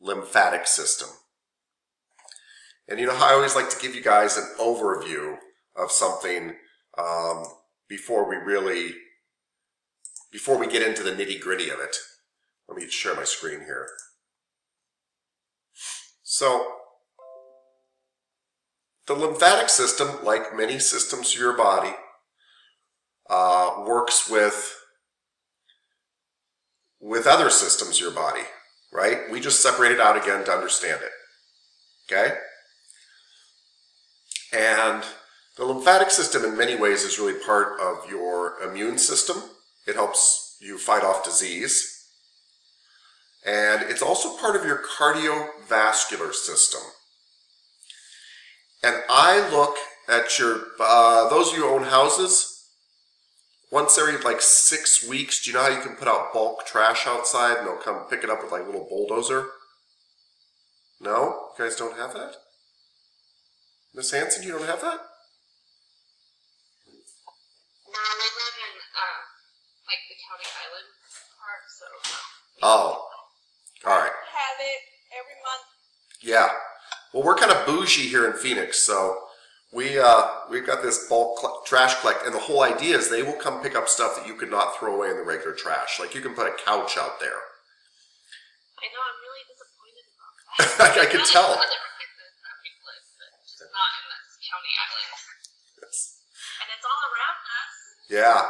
lymphatic system. And you know how I always like to give you guys an overview of something before we get into the nitty-gritty of it. Let me share my screen here. So, the lymphatic system, like many systems of your body, works with other systems of your body, right? We just separate it out again to understand it, okay? And the lymphatic system in many ways is really part of your immune system. It helps you fight off disease. And it's also part of your cardiovascular system. And I look at your, those of you who own houses, once every like 6 weeks, do you know how you can put out bulk trash outside and they'll come pick it up with like a little bulldozer? No? You guys don't have that? Miss Hanson, you don't have that? No, we live in like the County Island part, so. Oh, all right. Have it every month. Yeah. Well, we're kind of bougie here in Phoenix, so we've got this bulk trash collect, and the whole idea is they will come pick up stuff that you could not throw away in the regular trash. Like you can put a couch out there. I know, I'm really disappointed about that. I can tell. Not in this County Island. Yes. And it's all around us. Yeah.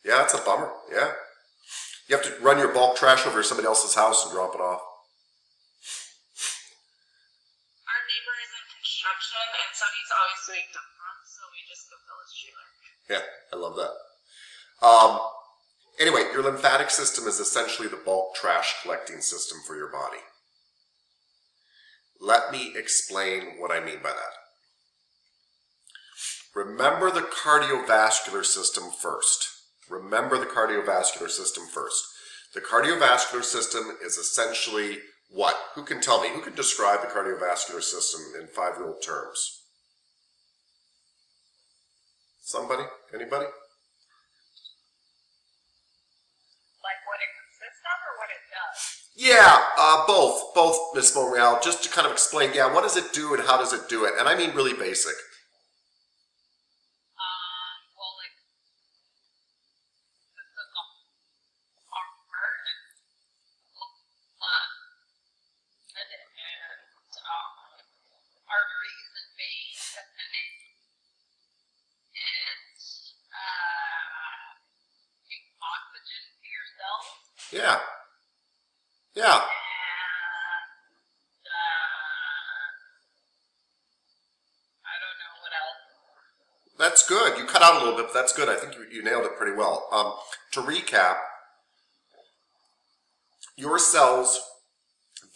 Yeah, it's a bummer. Yeah. You have to run your bulk trash over to somebody else's house and drop it off. Our neighbor is in construction, and so he's always doing dump runs, so we just go fill his trailer. Yeah, I love that. Anyway, your lymphatic system is essentially the bulk trash collecting system for your body. Let me explain what I mean by that. Remember the cardiovascular system first. Remember the cardiovascular system first. The cardiovascular system is essentially what? Who can tell me? Who can describe the cardiovascular system in 5-year-old terms? Somebody? Anybody? Like what it consists of or what it does? Yeah, both, Miss Monreal, just to kind of explain, yeah, what does it do and how does it do it? And I mean really basic. Well, like, the heart and arteries and veins and oxygen to your cells. Yeah. Yeah. I don't know what else. That's good. You cut out a little bit, but that's good. I think you nailed it pretty well. To recap, your cells,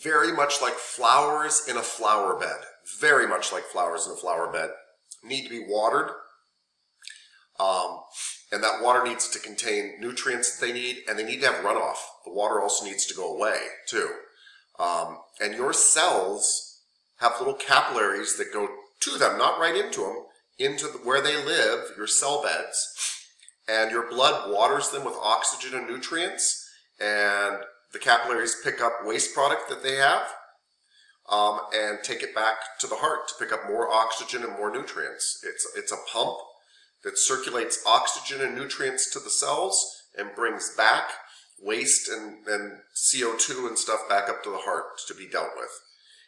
very much like flowers in a flower bed, very much like flowers in a flower bed, need to be watered. And that water needs to contain nutrients that they need, and they need to have runoff. The water also needs to go away, too. And your cells have little capillaries that go to them, not right into them, into where they live, your cell beds. And your blood waters them with oxygen and nutrients, and the capillaries pick up waste product that they have and take it back to the heart to pick up more oxygen and more nutrients. It's a pump that circulates oxygen and nutrients to the cells and brings back waste and CO2 and stuff back up to the heart to be dealt with.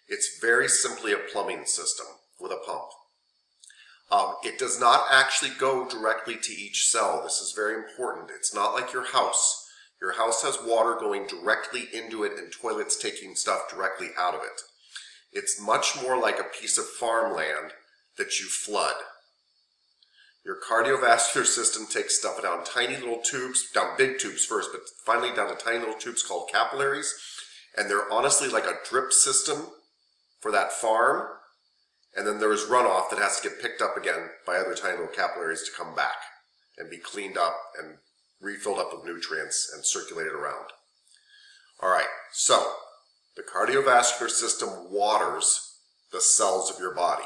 It's very simply a plumbing system with a pump. It does not actually go directly to each cell. This is very important. It's not like your house. Your house has water going directly into it and toilets taking stuff directly out of it. It's much more like a piece of farmland that you flood. Your cardiovascular system takes stuff down tiny little tubes, down big tubes first, but finally down to tiny little tubes called capillaries. And they're honestly like a drip system for that farm. And then there is runoff that has to get picked up again by other tiny little capillaries to come back and be cleaned up and refilled up with nutrients and circulated around. All right, so the cardiovascular system waters the cells of your body,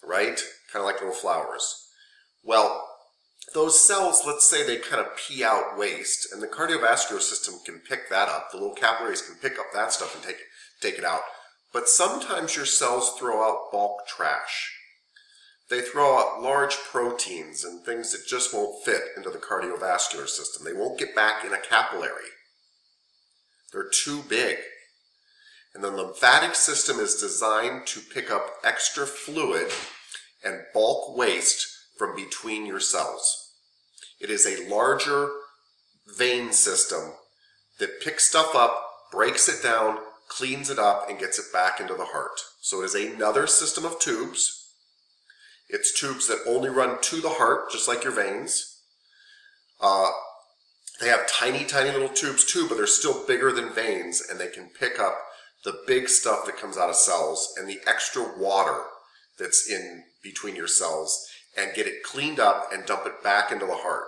right? Kind of like little flowers. Well, those cells, let's say they kind of pee out waste, and the cardiovascular system can pick that up. The little capillaries can pick up that stuff and take it out. But sometimes your cells throw out bulk trash. They throw out large proteins and things that just won't fit into the cardiovascular system. They won't get back in a capillary. They're too big. And the lymphatic system is designed to pick up extra fluid and bulk waste from between your cells. It is a larger vein system that picks stuff up, breaks it down, cleans it up, and gets it back into the heart. So it is another system of tubes. It's tubes that only run to the heart, just like your veins. They have tiny, tiny little tubes too, but they're still bigger than veins, and they can pick up the big stuff that comes out of cells and the extra water that's in between your cells and get it cleaned up and dump it back into the heart.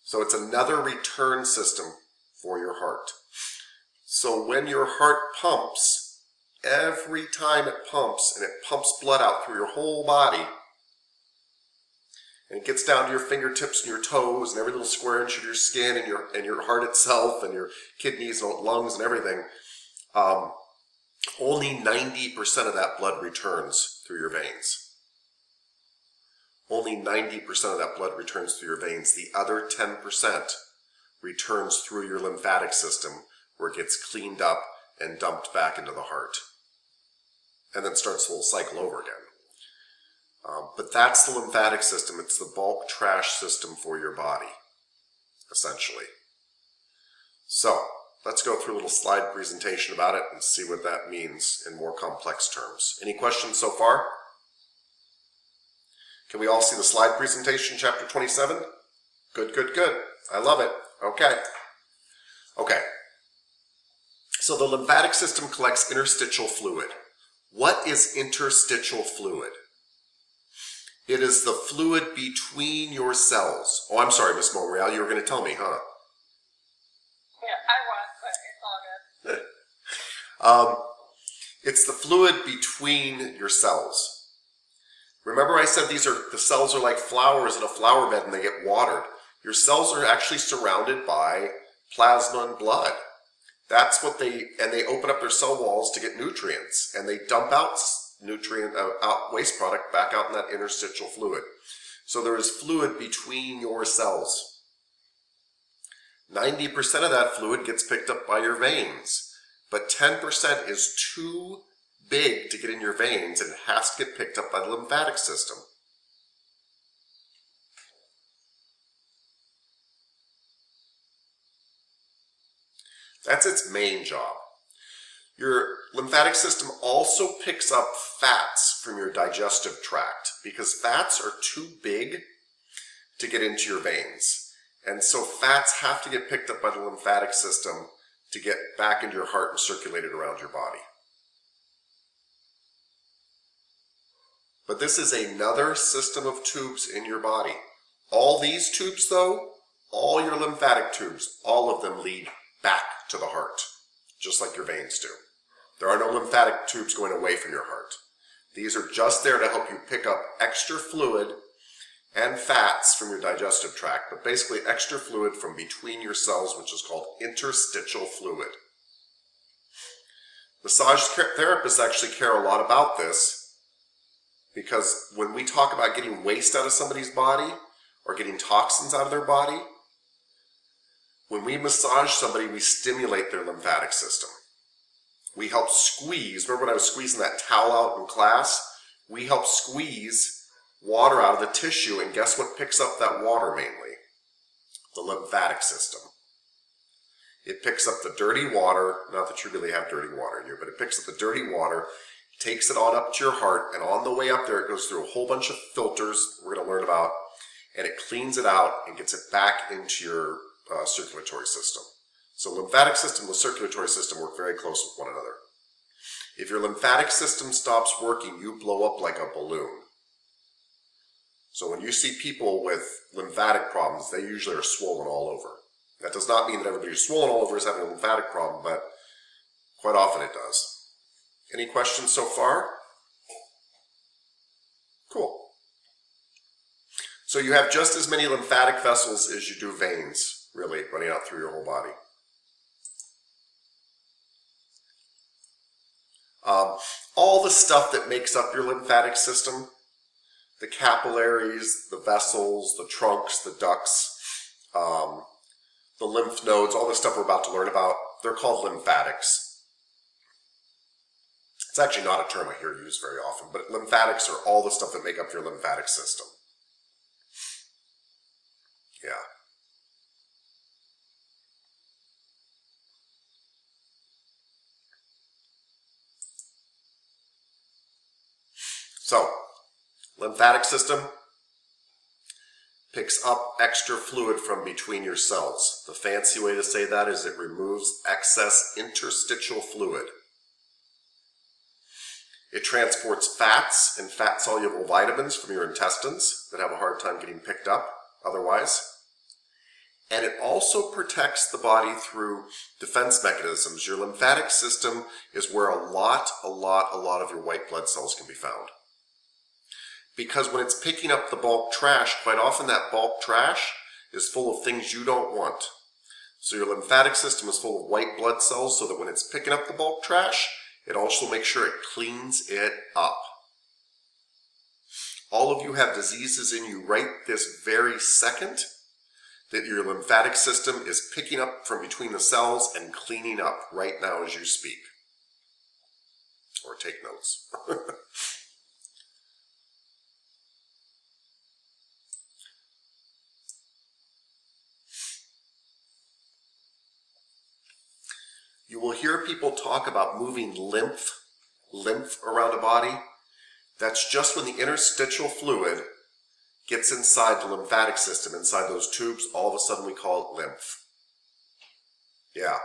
So it's another return system for your heart. So when your heart pumps, every time it pumps, and it pumps blood out through your whole body, and it gets down to your fingertips and your toes and every little square inch of your skin and your heart itself and your kidneys and lungs and everything, only 90% of that blood returns through your veins. Only 90% of that blood returns through your veins. The other 10% returns through your lymphatic system, where it gets cleaned up and dumped back into the heart. And then starts the whole cycle over again. But that's the lymphatic system. It's the bulk trash system for your body, essentially. So, let's go through a little slide presentation about it and see what that means in more complex terms. Any questions so far? Can we all see the slide presentation, chapter 27? Good, good, good. I love it. Okay. Okay. So the lymphatic system collects interstitial fluid. What is interstitial fluid? It is the fluid between your cells. Oh, I'm sorry, Miss Monreal, you were going to tell me, huh? Yeah, I was, but it's all good. It's the fluid between your cells. Remember I said the cells are like flowers in a flower bed and they get watered. Your cells are actually surrounded by plasma and blood. That's what they open up their cell walls to get nutrients, and they dump out waste product back out in that interstitial fluid. So there is fluid between your cells. 90% of that fluid gets picked up by your veins, but 10% is too big to get in your veins, and it has to get picked up by the lymphatic system. That's its main job. Your lymphatic system also picks up fats from your digestive tract, because fats are too big to get into your veins. And so fats have to get picked up by the lymphatic system to get back into your heart and circulated around your body. But this is another system of tubes in your body. All these tubes, though, all your lymphatic tubes, all of them lead back to the heart, just like your veins do. There are no lymphatic tubes going away from your heart. These are just there to help you pick up extra fluid and fats from your digestive tract, but basically extra fluid from between your cells, which is called interstitial fluid. Massage therapists actually care a lot about this, because when we talk about getting waste out of somebody's body or getting toxins out of their body, when we massage somebody, we stimulate their lymphatic system. We help squeeze. Remember when I was squeezing that towel out in class? We help squeeze water out of the tissue, and guess what picks up that water mainly? The lymphatic system. It picks up the dirty water, not that you really have dirty water in you, but it picks up the dirty water, takes it on up to your heart, and on the way up there it goes through a whole bunch of filters we're going to learn about, and it cleans it out and gets it back into your circulatory system. So lymphatic system and the circulatory system work very close with one another. If your lymphatic system stops working, you blow up like a balloon. So when you see people with lymphatic problems, they usually are swollen all over. That does not mean that everybody who's swollen all over is having a lymphatic problem, but quite often it does. Any questions so far? Cool. So you have just as many lymphatic vessels as you do veins, really, running out through your whole body. All the stuff that makes up your lymphatic system, the capillaries, the vessels, the trunks, the ducts, the lymph nodes, all the stuff we're about to learn about, they're called lymphatics. It's actually not a term I hear used very often, but lymphatics are all the stuff that make up your lymphatic system. Yeah. So, lymphatic system picks up extra fluid from between your cells. The fancy way to say that is it removes excess interstitial fluid. It transports fats and fat-soluble vitamins from your intestines that have a hard time getting picked up otherwise. And it also protects the body through defense mechanisms. Your lymphatic system is where a lot of your white blood cells can be found. Because when it's picking up the bulk trash, quite often that bulk trash is full of things you don't want. So your lymphatic system is full of white blood cells so that when it's picking up the bulk trash, it also makes sure it cleans it up. All of you have diseases in you right this very second that your lymphatic system is picking up from between the cells and cleaning up right now as you speak. Or take notes. You will hear people talk about moving lymph around a body. That's just when the interstitial fluid gets inside the lymphatic system, inside those tubes, all of a sudden we call it lymph. Yeah.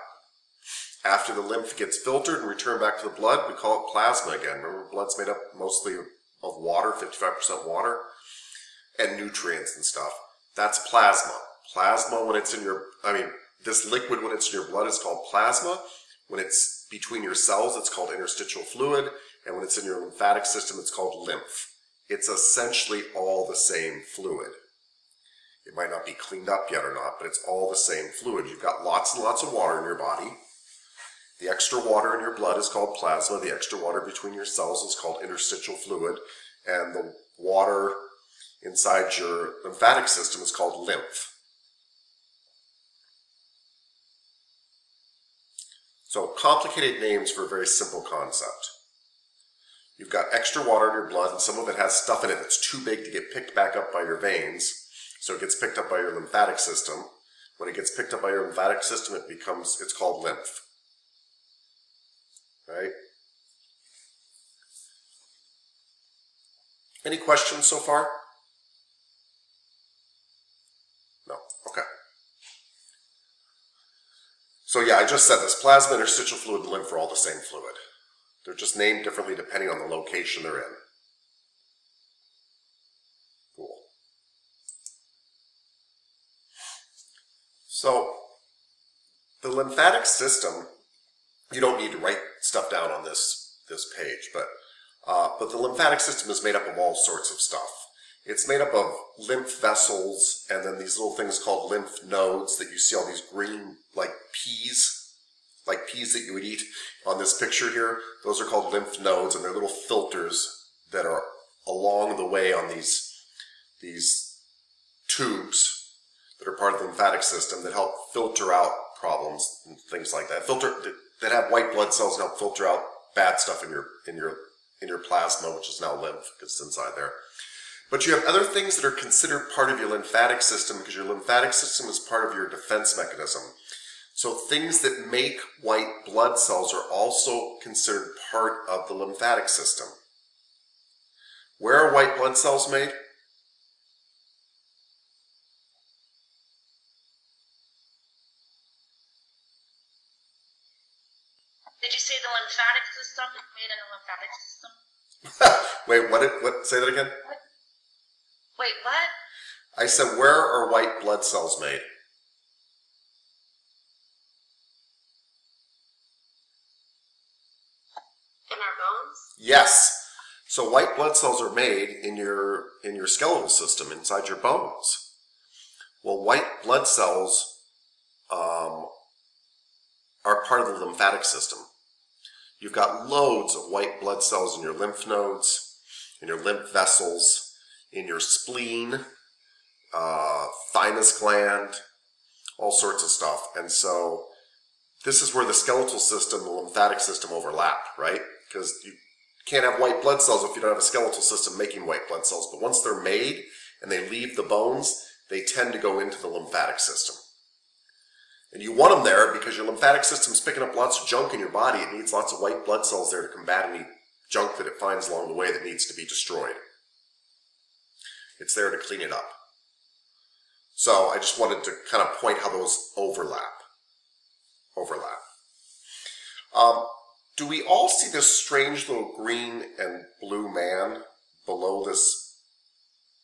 After the lymph gets filtered and returned back to the blood, we call it plasma again. Remember, blood's made up mostly of water, 55% water, and nutrients and stuff. That's plasma. Plasma when it's in your, this liquid when it's in your blood is called plasma. When it's between your cells, it's called interstitial fluid. And when it's in your lymphatic system, it's called lymph. It's essentially all the same fluid. It might not be cleaned up yet or not, but it's all the same fluid. You've got lots and lots of water in your body. The extra water in your blood is called plasma. The extra water between your cells is called interstitial fluid. And the water inside your lymphatic system is called lymph. So complicated names for a very simple concept. You've got extra water in your blood, and some of it has stuff in it that's too big to get picked back up by your veins. So it gets picked up by your lymphatic system. When it gets picked up by your lymphatic system, it's called lymph. Right? Any questions so far? No? Okay. So yeah, I just said this. Plasma, interstitial fluid, and lymph are all the same fluid. They're just named differently depending on the location they're in. Cool. So, the lymphatic system, you don't need to write stuff down on this page, but the lymphatic system is made up of all sorts of stuff. It's made up of lymph vessels and then these little things called lymph nodes that you see all these green, like peas that you would eat on this picture here. Those are called lymph nodes, and they're little filters that are along the way on these tubes that are part of the lymphatic system that help filter out problems and things like that. That have white blood cells and help filter out bad stuff in your plasma, which is now lymph because it's inside there. But you have other things that are considered part of your lymphatic system because your lymphatic system is part of your defense mechanism. So things that make white blood cells are also considered part of the lymphatic system. Where are white blood cells made? Did you say the lymphatic system is made in the lymphatic system? Wait, what? Say that again? What? Wait, what? I said, where are white blood cells made? In our bones? Yes. So white blood cells are made in your skeletal system, inside your bones. Well, white blood cells are part of the lymphatic system. You've got loads of white blood cells in your lymph nodes, in your lymph vessels, in your spleen, thymus gland, all sorts of stuff. And so this is where the skeletal system, the lymphatic system overlap, right? Because you can't have white blood cells if you don't have a skeletal system making white blood cells. But once they're made and they leave the bones, they tend to go into the lymphatic system. And you want them there because your lymphatic system's picking up lots of junk in your body. It needs lots of white blood cells there to combat any junk that it finds along the way that needs to be destroyed. It's there to clean it up. So I just wanted to kind of point how those overlap. Do we all see this strange little green and blue man below this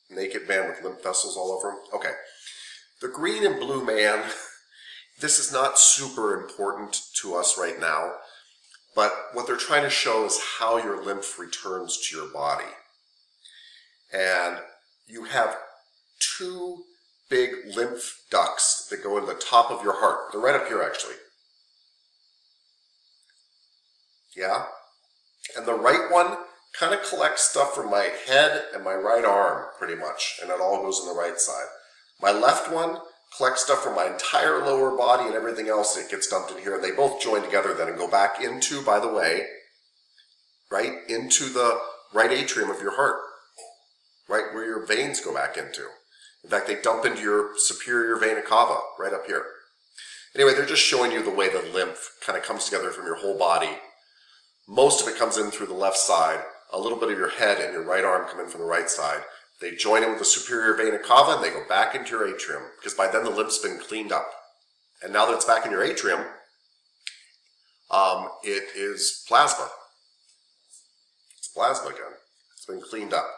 naked man with lymph vessels all over him? Okay. The green and blue man, this is not super important to us right now, but what they're trying to show is how your lymph returns to your body. And you have two big lymph ducts that go in the top of your heart. They're right up here, actually. Yeah? And the right one kind of collects stuff from my head and my right arm, pretty much, and it all goes on the right side. My left one collects stuff from my entire lower body and everything else that gets dumped in here, and they both join together then and go back into, by the way, right, into the right atrium of your heart, right where your veins go back into. In fact, they dump into your superior vena cava, right up here. Anyway, they're just showing you the way the lymph kind of comes together from your whole body. Most of it comes in through the left side. A little bit of your head and your right arm come in from the right side. They join in with the superior vena cava and they go back into your atrium because by then the lymph's been cleaned up. And now that it's back in your atrium, it is plasma. It's plasma again. It's been cleaned up.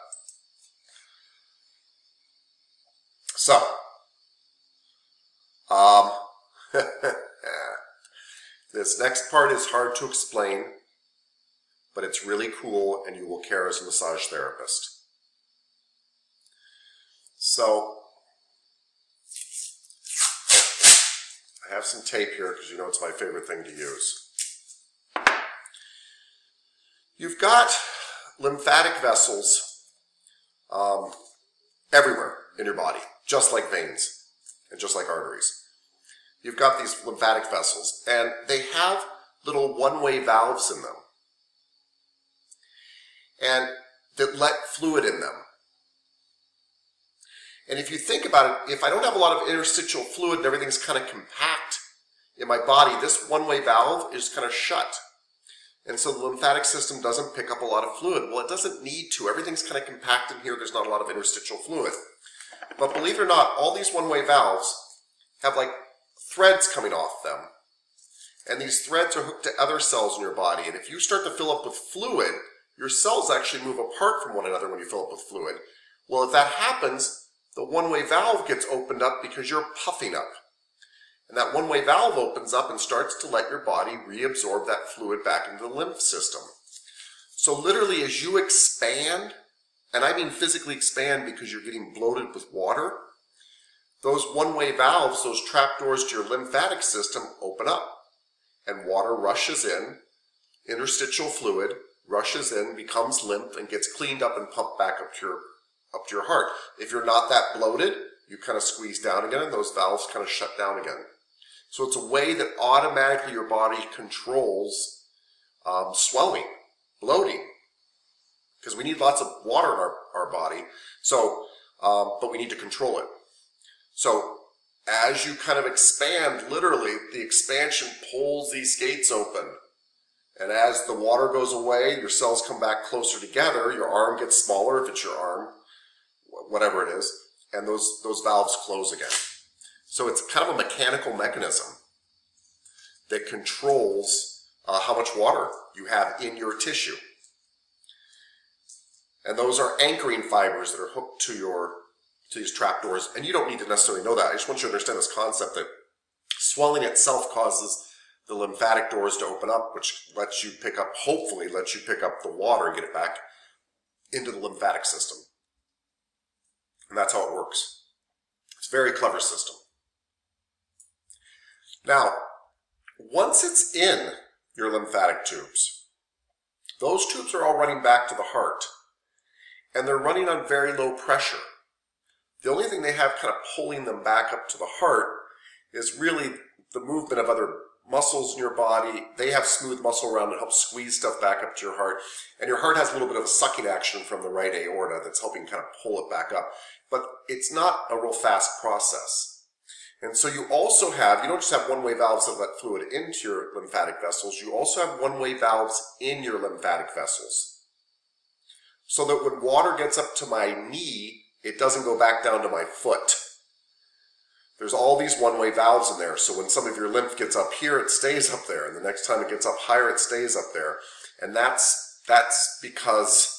So, this next part is hard to explain, but it's really cool and you will care as a massage therapist. So, I have some tape here because you know it's my favorite thing to use. You've got lymphatic vessels everywhere in your body, just like veins and just like arteries. You've got these lymphatic vessels and they have little one-way valves in them and that let fluid in them. And if you think about it, if I don't have a lot of interstitial fluid and everything's kind of compact in my body, this one-way valve is kind of shut. And so the lymphatic system doesn't pick up a lot of fluid. Well, it doesn't need to. Everything's kind of compact in here. There's not a lot of interstitial fluid. But believe it or not, all these one-way valves have like threads coming off them. And these threads are hooked to other cells in your body. And if you start to fill up with fluid, your cells actually move apart from one another when you fill up with fluid. Well, if that happens, the one-way valve gets opened up because you're puffing up. And that one-way valve opens up and starts to let your body reabsorb that fluid back into the lymph system. So literally as you expand, and I mean physically expand because you're getting bloated with water, those one-way valves, those trapdoors to your lymphatic system open up. And water rushes in, interstitial fluid rushes in, becomes lymph, and gets cleaned up and pumped back up to your heart. If you're not that bloated, you kind of squeeze down again and those valves kind of shut down again. So it's a way that automatically your body controls swelling, bloating, because we need lots of water in our body, so, but we need to control it. So as you kind of expand, literally, the expansion pulls these gates open. And as the water goes away, your cells come back closer together, your arm gets smaller if it's your arm, whatever it is, and those valves close again. So it's kind of a mechanical mechanism that controls how much water you have in your tissue. And those are anchoring fibers that are hooked to these trapdoors. And you don't need to necessarily know that. I just want you to understand this concept that swelling itself causes the lymphatic doors to open up, which lets you pick up, hopefully lets you pick up the water and get it back into the lymphatic system. And that's how it works. It's a very clever system. Now, once it's in your lymphatic tubes, those tubes are all running back to the heart, and they're running on very low pressure. The only thing they have kind of pulling them back up to the heart is really the movement of other muscles in your body. They have smooth muscle around that helps squeeze stuff back up to your heart, and your heart has a little bit of a sucking action from the right aorta that's helping kind of pull it back up. But it's not a real fast process. And so you also have, you don't just have one-way valves that let fluid into your lymphatic vessels, you also have one-way valves in your lymphatic vessels. So that when water gets up to my knee, it doesn't go back down to my foot. There's all these one-way valves in there, so when some of your lymph gets up here, it stays up there, and the next time it gets up higher, it stays up there. And that's because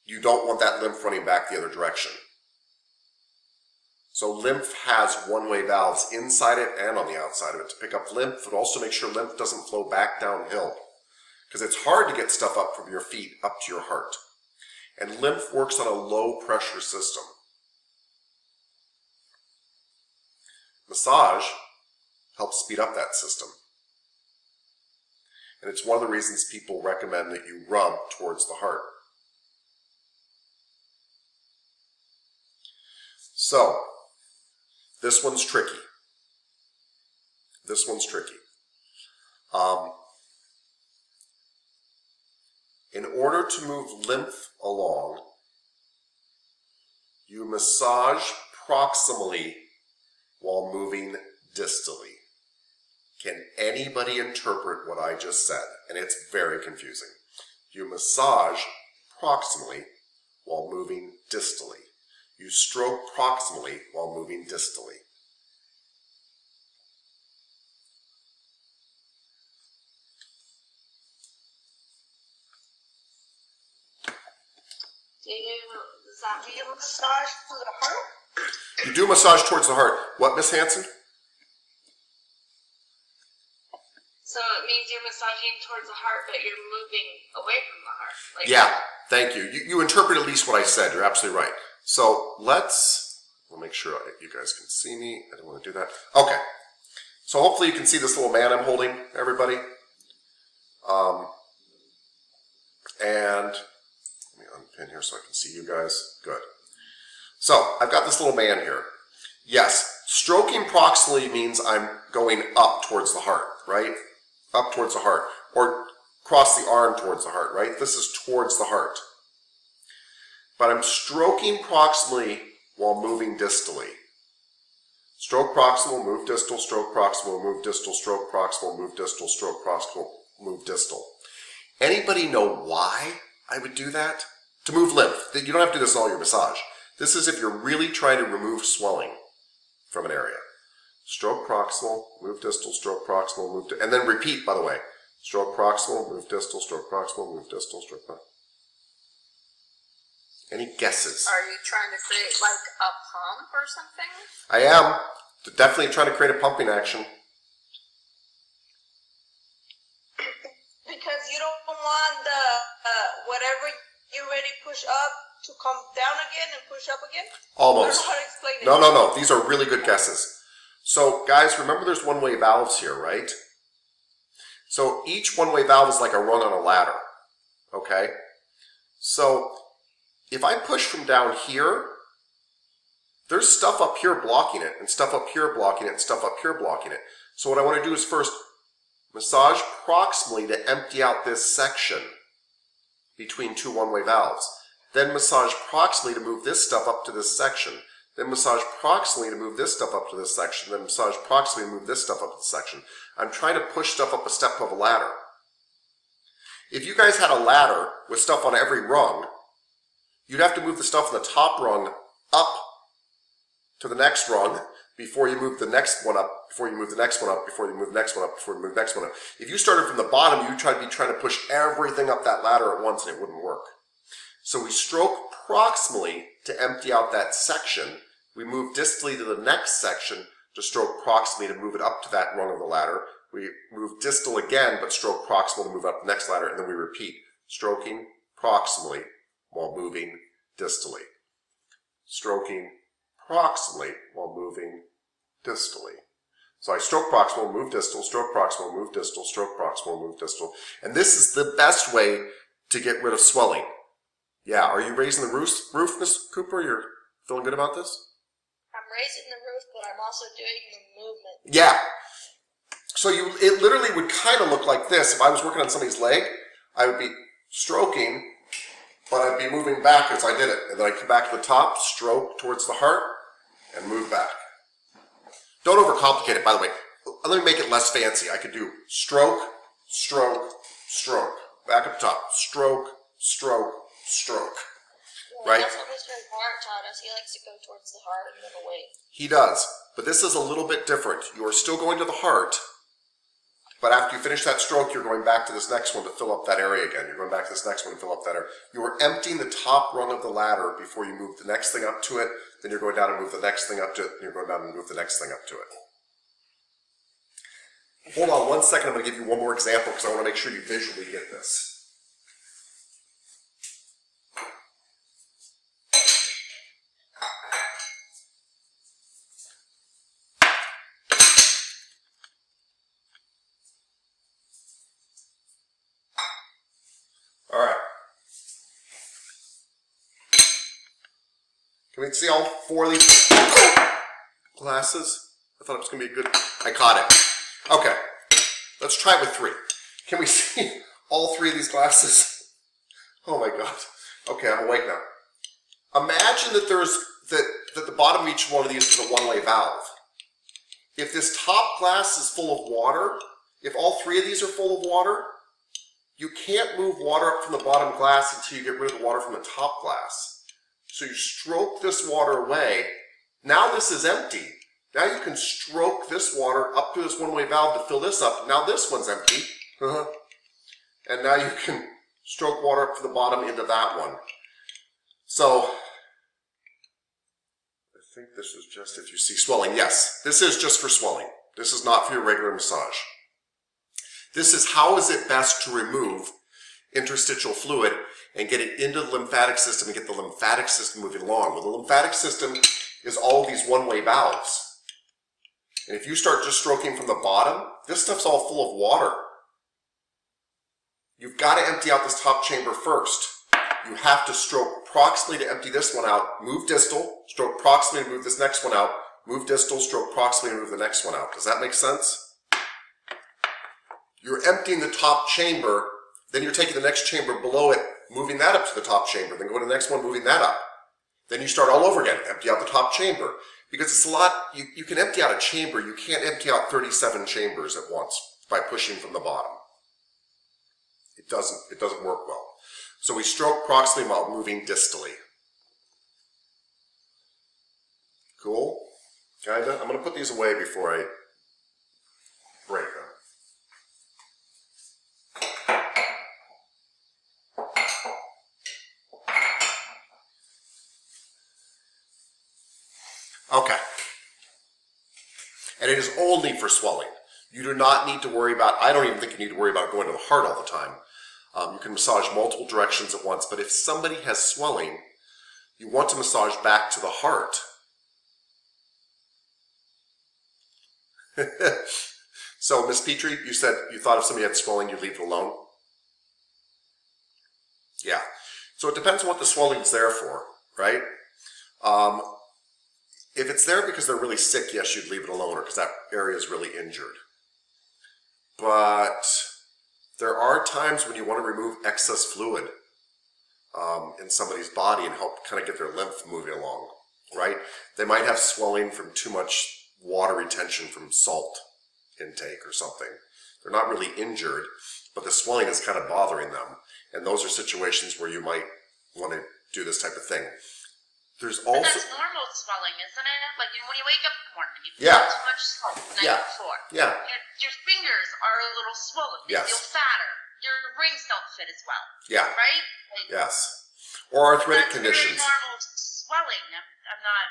you don't want that lymph running back the other direction. So lymph has one-way valves inside it and on the outside of it to pick up lymph, but also make sure lymph doesn't flow back downhill. Because it's hard to get stuff up from your feet up to your heart. And lymph works on a low pressure system. Massage helps speed up that system. And it's one of the reasons people recommend that you rub towards the heart. So, this one's tricky. This one's tricky. In order to move lymph along, you massage proximally while moving distally. Can anybody interpret what I just said? And it's very confusing. You massage proximally while moving distally. You stroke proximally while moving distally. Does that mean massage to the heart? You do massage towards the heart. What, Miss Hanson? So it means you're massaging towards the heart, but you're moving away from the heart. Like, yeah, thank you. You interpret at least what I said. You're absolutely right. So we'll make sure you guys can see me. I don't want to do that. Okay. So hopefully you can see this little man I'm holding, everybody. And let me unpin here so I can see you guys. Good. So I've got this little man here. Yes, stroking proximally means I'm going up towards the heart, right? Up towards the heart. Or cross the arm towards the heart, right? This is towards the heart. But I'm stroking proximally while moving distally. Stroke proximal, move distal, stroke proximal, move distal, stroke proximal, move distal, stroke proximal, move distal. Anybody know why I would do that? To move lymph. You don't have to do this in all your massage. This is if you're really trying to remove swelling from an area. Stroke proximal, move distal, stroke proximal, move distal. And then repeat, by the way. Stroke proximal, move distal, stroke proximal, move distal, stroke proximal. Any guesses? Are you trying to create like a pump or something? I am. Definitely trying to create a pumping action. Because you don't want the whatever you already push up to come down again and push up again? Almost. I don't know how to explain it. No. These are really good guesses. So, guys, remember there's one-way valves here, right? So each one-way valve is like a rung on a ladder. Okay? So if I push from down here, there's stuff up here blocking it, and stuff up here blocking it, and stuff up here blocking it. So what I want to do is first massage proximally to empty out this section between two one-way valves. Then massage proximally to move this stuff up to this section. Then massage proximally to move this stuff up to this section. Then massage proximally to move this stuff up to this section. I'm trying to push stuff up a step of a ladder. If you guys had a ladder with stuff on every rung, you'd have to move the stuff on the top rung up to the next rung before you move the next one up, before you move the next one up, before you move the next one up, before you move the next one up. If you started from the bottom, you'd be trying to push everything up that ladder at once and it wouldn't work. So we stroke proximally to empty out that section. We move distally to the next section to stroke proximally to move it up to that rung of the ladder. We move distal again, but stroke proximal to move up the next ladder, and then we repeat. Stroking proximally while moving distally. Stroking proximally while moving distally. So I stroke proximal, move distal, stroke proximal, move distal, stroke proximal, move distal. And this is the best way to get rid of swelling. Yeah, are you raising the roof, Miss Cooper? You're feeling good about this? I'm raising the roof, but I'm also doing the movement. Yeah. So it literally would kind of look like this. If I was working on somebody's leg, I would be stroking, but I'd be moving back as I did it. And then I'd come back to the top, stroke towards the heart, and move back. Don't overcomplicate it, by the way. Let me make it less fancy. I could do stroke, stroke, stroke. Back up top. Stroke, stroke, stroke. Yeah, Right? that's what Mr. Hart taught us. He likes to go towards the heart and then away. He does. But this is a little bit different. You are still going to the heart, but after you finish that stroke, you're going back to this next one to fill up that area again. You're going back to this next one to fill up that area. You are emptying the top rung of the ladder before you move the next thing up to it. Then you're going down and move the next thing up to it. And you're going down and move the next thing up to it. Hold on 1 second. I'm going to give you one more example because I want to make sure you visually get this. All right. Can we see all four of these glasses? I thought it was going to be a good... I caught it. Okay. Let's try it with three. Can we see all three of these glasses? Oh my God. Okay, I'm awake now. Imagine that that the bottom of each one of these is a one-way valve. If this top glass is full of water, if all three of these are full of water, you can't move water up from the bottom glass until you get rid of the water from the top glass. So you stroke this water away. Now this is empty. Now you can stroke this water up to this one-way valve to fill this up. Now this one's empty. And now you can stroke water up from the bottom into that one. So, I think this is just if you see swelling. Yes, this is just for swelling. This is not for your regular massage. This is how is it best to remove interstitial fluid and get it into the lymphatic system and get the lymphatic system moving along. Well, the lymphatic system is all these one-way valves. And if you start just stroking from the bottom, this stuff's all full of water. You've got to empty out this top chamber first. You have to stroke proximally to empty this one out, move distal, stroke proximally to move this next one out, move distal, stroke proximally to move the next one out. Does that make sense? You're emptying the top chamber, then you're taking the next chamber below it, moving that up to the top chamber, then go to the next one, moving that up. Then you start all over again, empty out the top chamber. Because it's a lot, you can empty out a chamber, you can't empty out 37 chambers at once by pushing from the bottom. It doesn't work well. So we stroke proximally while moving distally. Cool? Kinda? I'm going to put these away before I break them. Okay. And it is only for swelling. You do not need to worry about, I don't even think you need to worry about going to the heart all the time. You can massage multiple directions at once, but if somebody has swelling, you want to massage back to the heart. So, Miss Petrie, you said you thought if somebody had swelling, you'd leave it alone? Yeah. So it depends on what the swelling's there for, right? If it's there because they're really sick, yes, you'd leave it alone, or because that area is really injured. But there are times when you want to remove excess fluid in somebody's body and help kind of get their lymph moving along, right? They might have swelling from too much water retention from salt intake or something. They're not really injured, but the swelling is kind of bothering them. And those are situations where you might want to do this type of thing. There's also... But that's normal swelling, isn't it? Like when you wake up in the morning, you feel Yeah. too much salt the night before. Yeah. Your fingers are a little swollen. They Yes. feel fatter. Your rings don't fit as well. Yeah. Right? Like, Yes. Or arthritic that's conditions. Very normal swelling. I'm not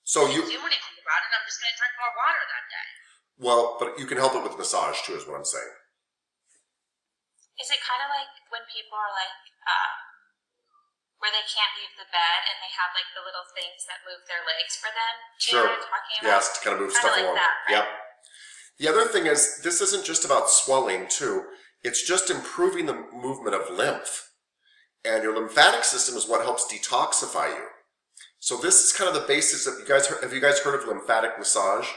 So going to do anything about it. I'm just going to drink more water that day. Well, but you can help it with massage too, is what I'm saying. Is it kind of like when people are like, where they can't leave the bed and they have like the little things that move their legs for them. You Sure. know what I'm talking about? Yes, to kind of move stuff like along. that, right? Yep. The other thing is, this isn't just about swelling too. It's just improving the movement of lymph. And your lymphatic system is what helps detoxify you. So this is kind of the basis of, have you guys heard of lymphatic massage?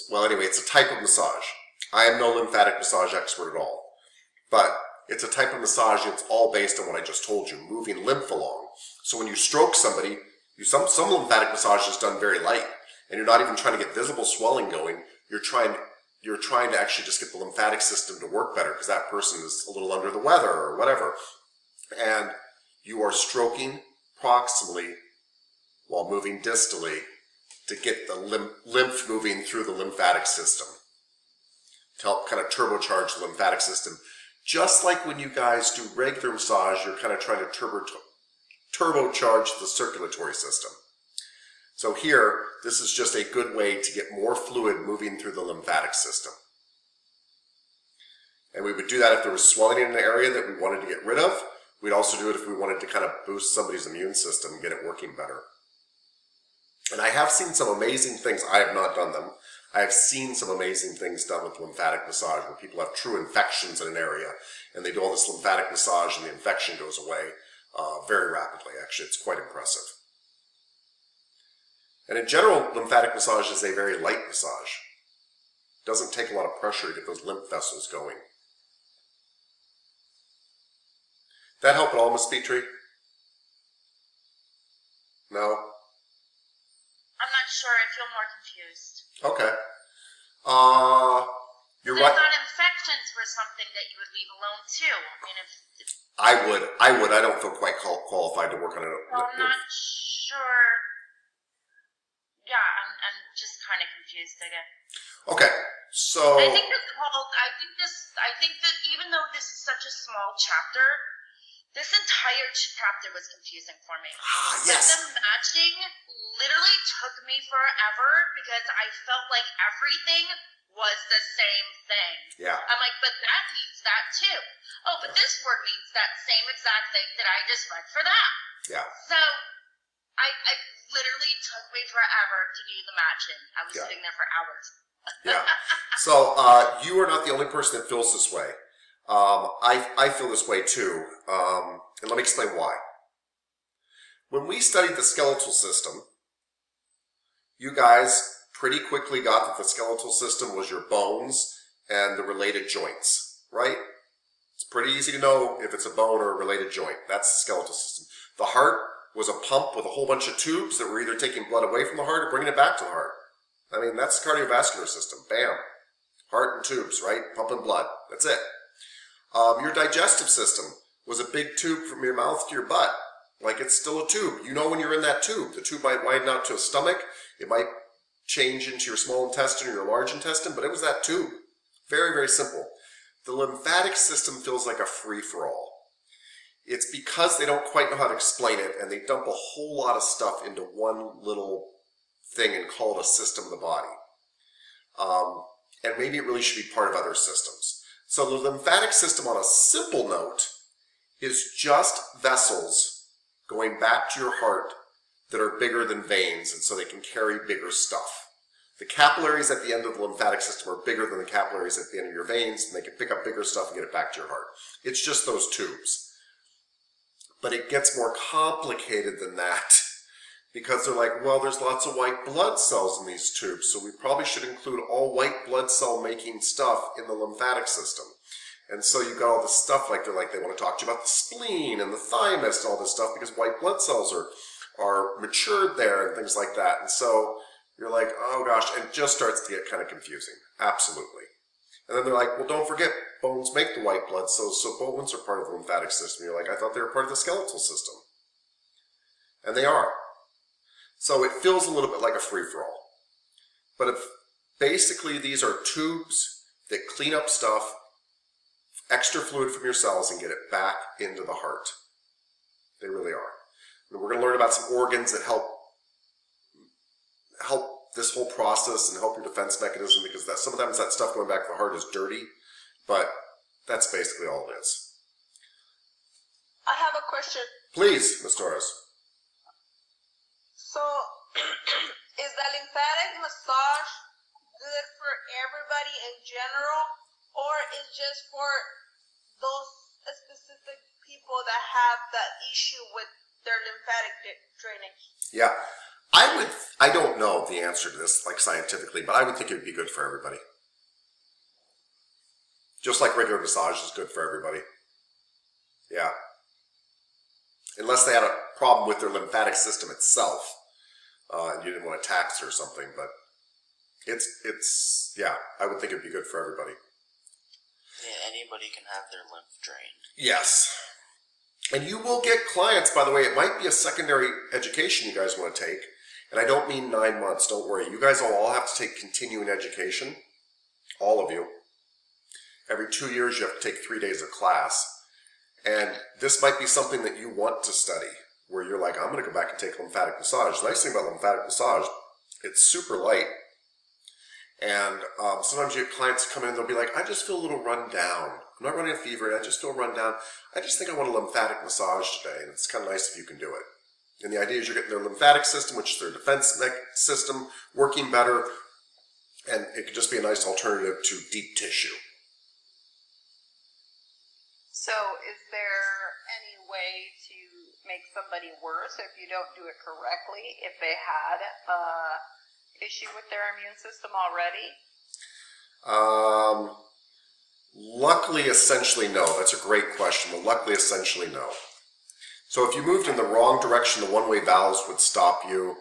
Well, anyway, it's a type of massage. I am no lymphatic massage expert at all. But it's a type of massage, and it's all based on what I just told you, moving lymph along. So when you stroke somebody, some lymphatic massage is done very light, and you're not even trying to get visible swelling going. You're trying to actually just get the lymphatic system to work better because that person is a little under the weather or whatever. And you are stroking proximally while moving distally to get the lymph moving through the lymphatic system to help kind of turbocharge the lymphatic system. Just like when you guys do regular massage, you're kind of trying to turbocharge the circulatory system. So here, this is just a good way to get more fluid moving through the lymphatic system. And we would do that if there was swelling in an area that we wanted to get rid of. We'd also do it if we wanted to kind of boost somebody's immune system and get it working better. And I have seen some amazing things. I have not done them. I have seen some amazing things done with lymphatic massage where people have true infections in an area and they do all this lymphatic massage and the infection goes away very rapidly. Actually, it's quite impressive. And in general, lymphatic massage is a very light massage. It doesn't take a lot of pressure to get those lymph vessels going. That help at all, Miss Petrie? No? I'm not sure. I feel more confused. Okay. You're I right. thought infections were something that you would leave alone too. I mean, if I would. I don't feel quite qualified to work on it. well, I'm not sure. Yeah, I'm just kind of confused again. Okay, so I think that even though this is such a small chapter, this entire chapter was confusing for me. yes. Like the matching literally took me forever because I felt like everything was the same thing. Yeah. I'm like, but that means that too. Oh, but this word means that same exact thing that I just read for that. Yeah. So I literally took me forever to do the matching. I was sitting there for hours. Yeah. So you are not the only person that feels this way. I feel this way too. And let me explain why. When we studied the skeletal system, you guys pretty quickly got that the skeletal system was your bones and the related joints, right? It's pretty easy to know if it's a bone or a related joint. That's the skeletal system. The heart was a pump with a whole bunch of tubes that were either taking blood away from the heart or bringing it back to the heart. I mean, that's the cardiovascular system. Bam. Heart and tubes, right? Pumping blood. That's it. Your digestive system was a big tube from your mouth to your butt. Like it's still a tube. You know when you're in that tube. The tube might widen out to a stomach. It might change into your small intestine or your large intestine, but it was that tube. Very, very simple. The lymphatic system feels like a free-for-all. It's because they don't quite know how to explain it, and they dump a whole lot of stuff into one little thing and call it a system of the body. And maybe it really should be part of other systems. So the lymphatic system, on a simple note, is just vessels going back to your heart that are bigger than veins, and so they can carry bigger stuff. The capillaries at the end of the lymphatic system are bigger than the capillaries at the end of your veins, and they can pick up bigger stuff and get it back to your heart. It's just those tubes. But it gets more complicated than that, because they're like, well, there's lots of white blood cells in these tubes, so we probably should include all white blood cell making stuff in the lymphatic system. And so you've got all this stuff, like they want to talk to you about the spleen and the thymus and all this stuff, because white blood cells are matured there and things like that. And so you're like, oh gosh, and it just starts to get kind of confusing. Absolutely. And then they're like, well, don't forget, bones make the white blood cells, so bones are part of the lymphatic system. You're like, I thought they were part of the skeletal system. And they are. So it feels a little bit like a free-for-all. But if basically these are tubes that clean up stuff, extra fluid from your cells, and get it back into the heart. They really are. And we're going to learn about some organs that help this whole process and help your defense mechanism, because sometimes that stuff going back to the heart is dirty, but that's basically all it is. I have a question. Please, Ms. Torres. So, is the lymphatic massage good for everybody in general, or is just for those specific people that have that issue with their lymphatic drainage? Yeah. I don't know the answer to this, like scientifically, but I would think it would be good for everybody. Just like regular massage is good for everybody. Yeah. Unless they had a problem with their lymphatic system itself, and you didn't want to tax or something, but yeah, I would think it'd be good for everybody. Yeah, anybody can have their lymph drained. Yes. And you will get clients, by the way. It might be a secondary education you guys want to take. And I don't mean 9 months, don't worry. You guys will all have to take continuing education. All of you. Every 2 years you have to take 3 days of class. And this might be something that you want to study, where you're like, I'm going to go back and take lymphatic massage. The nice thing about lymphatic massage, it's super light. And sometimes you get clients come in and they'll be like, I just feel a little run down. I'm not running a fever, I just feel run down. I just think I want a lymphatic massage today, and it's kind of nice if you can do it. And the idea is you're getting their lymphatic system, which is their defense system, working better, and it could just be a nice alternative to deep tissue. So is there any way to make somebody worse if you don't do it correctly, if they had issue with their immune system already? Luckily, essentially, no. That's a great question, but luckily, essentially, no. So if you moved in the wrong direction, the one-way valves would stop you.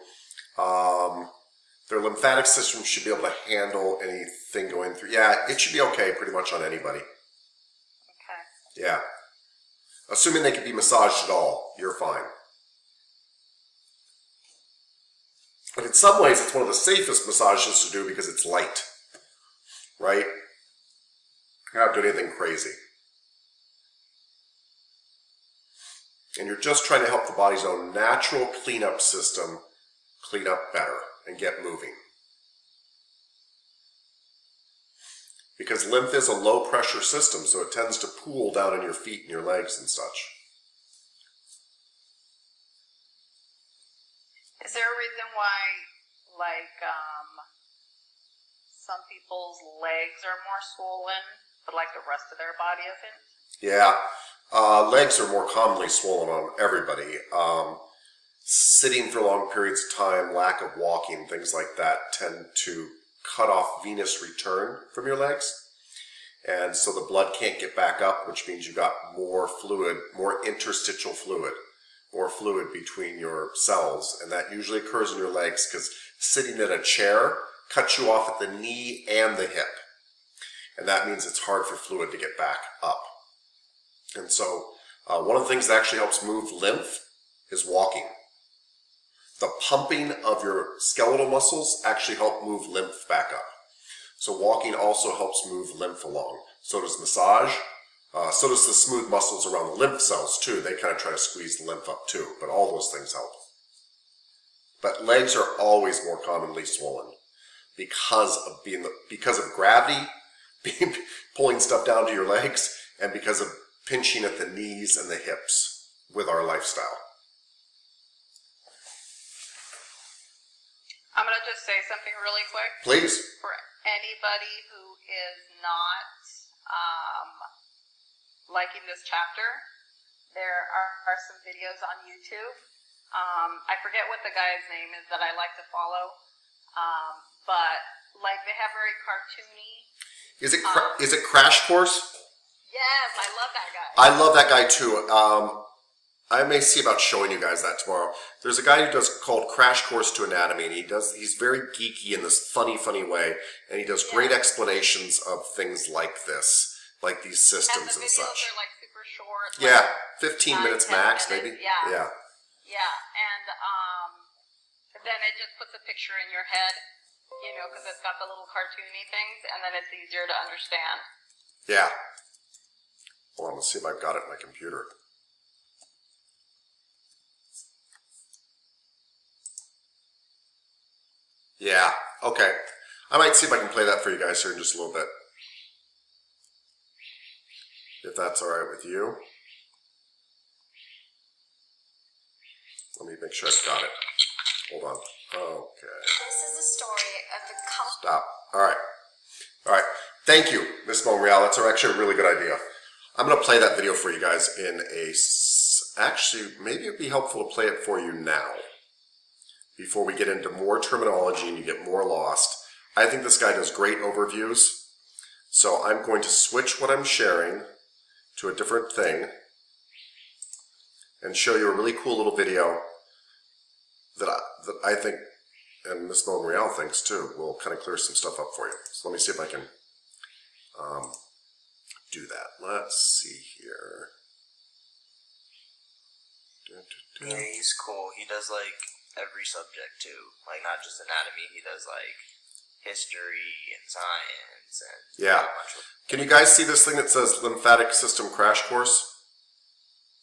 Their lymphatic system should be able to handle anything going through. Yeah, it should be okay pretty much on anybody. Okay. Yeah. Assuming they can be massaged at all, you're fine. But in some ways, it's one of the safest massages to do because it's light, right? You're not doing anything crazy. And you're just trying to help the body's own natural cleanup system clean up better and get moving. Because lymph is a low pressure system, so it tends to pool down in your feet and your legs and such. Is there a reason why, like, some people's legs are more swollen, but like the rest of their body isn't? Yeah, legs are more commonly swollen on everybody. Sitting for long periods of time, lack of walking, things like that tend to cut off venous return from your legs. And so the blood can't get back up, which means you've got more fluid, more interstitial fluid, more fluid between your cells. And that usually occurs in your legs because sitting in a chair cuts you off at the knee and the hip. And that means it's hard for fluid to get back up. And so one of the things that actually helps move lymph is walking. The pumping of your skeletal muscles actually help move lymph back up. So walking also helps move lymph along. So does massage. So does the smooth muscles around the lymph cells too. They kind of try to squeeze the lymph up too, but all those things help. But legs are always more commonly swollen because of gravity, pulling stuff down to your legs, and because of pinching at the knees and the hips with our lifestyle. I'm going to just say something really quick. Please. For anybody who is not liking this chapter, there are some videos on YouTube. I forget what the guy's name is that I like to follow, but like they have very cartoony. Is it Crash Course? Yes, I love that guy. I love that guy too. I may see about showing you guys that tomorrow. There's a guy who does called Crash Course to Anatomy, and he's very geeky in this funny way, and he does great explanations of things like this, like these systems and such. And the videos are like super short. Yeah, like 15 minutes max, maybe. Yeah. Yeah, and then it just puts a picture in your head, you know, because it's got the little cartoony things, and then it's easier to understand. Yeah. Hold on, let's see if I've got it in my computer. Yeah, okay. I might see if I can play that for you guys here in just a little bit. If that's alright with you. Let me make sure I've got it. Hold on. Okay. This is the story of the color. Stop. All right. Thank you, Miss Monreal. That's actually a really good idea. I'm going to play that video for you guys in a... Actually, maybe it'd be helpful to play it for you now before we get into more terminology and you get more lost. I think this guy does great overviews. So I'm going to switch what I'm sharing to a different thing and show you a really cool little video that I think, and Miss Monreal thinks too, will kind of clear some stuff up for you. So let me see if I can do that. Let's see here. Yeah, he's cool. He does like every subject too. Like not just anatomy, he does like history and science and Yeah. Can you guys see this thing that says Lymphatic System Crash Course?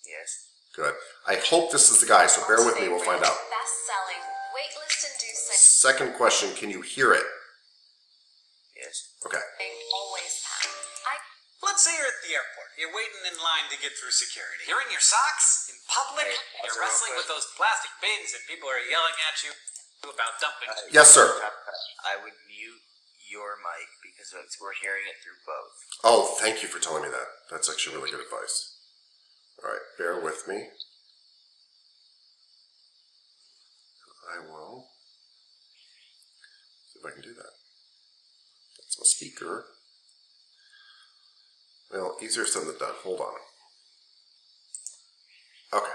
Yes. Good. I hope this is the guy, so bear with me, we'll find out. Best-selling, waitlist-inducing, Second question, can you hear it? Yes. Okay. always packed. Let's say you're at the airport. You're waiting in line to get through security. You're in your socks, in public, Hey, you're real wrestling quick. with those plastic bins, and people are yelling at you about dumping. Yes, sir. I would mute your mic because we're hearing it through both. Oh, thank you for telling me that. That's actually really good advice. All right, bear with me. I will see if I can do that. That's my speaker. Well, easier said than done. Hold on. Okay.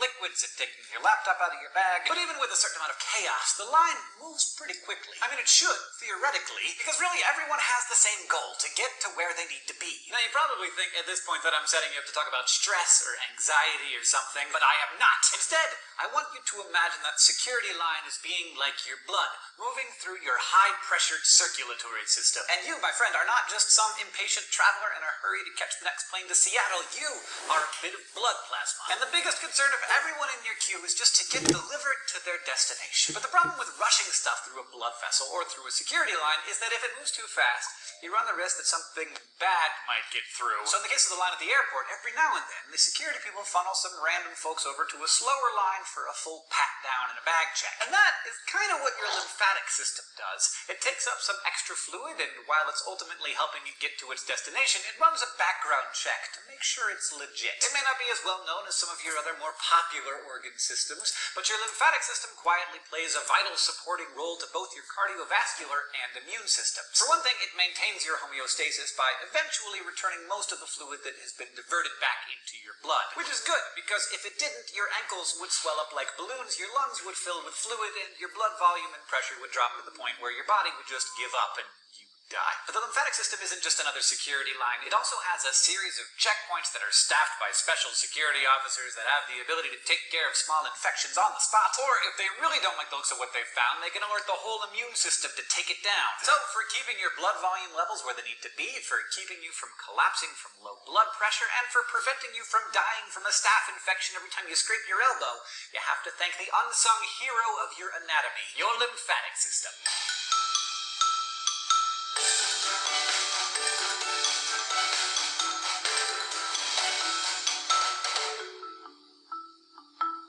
Liquids and taking your laptop out of your bag. But even with a certain amount of chaos, the line moves pretty quickly. I mean, it should, theoretically, because really everyone has the same goal, to get to where they need to be. Now, you probably think at this point that I'm setting you up to talk about stress or anxiety or something, but I am not. Instead, I want you to imagine that security line as being like your blood, moving through your high-pressured circulatory system. And you, my friend, are not just some impatient traveler in a hurry to catch the next plane to Seattle. You are a bit of blood plasma. And the biggest concern of everyone in your queue is just to get delivered to their destination. But the problem with rushing stuff through a blood vessel or through a security line is that if it moves too fast, you run the risk that something bad might get through. So in the case of the line at the airport, every now and then, the security people funnel some random folks over to a slower line for a full pat down and a bag check. And that is kind of what your lymphatic system does. It takes up some extra fluid, and while it's ultimately helping you get to its destination, it runs a background check to make sure it's legit. It may not be as well known as some of your other more popular organ systems, but your lymphatic system quietly plays a vital supporting role to both your cardiovascular and immune systems. For one thing, it maintains your homeostasis by eventually returning most of the fluid that has been diverted back into your blood. Which is good, because if it didn't, your ankles would swell up like balloons, your lungs would fill with fluid, and your blood volume and pressure would drop to the point where your body would just give up and you die. But the lymphatic system isn't just another security line. It also has a series of checkpoints that are staffed by special security officers that have the ability to take care of small infections on the spot. Or if they really don't like the looks of what they've found, they can alert the whole immune system to take it down. So for keeping your blood volume levels where they need to be, for keeping you from collapsing from low blood pressure, and for preventing you from dying from a staph infection every time you scrape your elbow, you have to thank the unsung hero of your anatomy, your lymphatic system.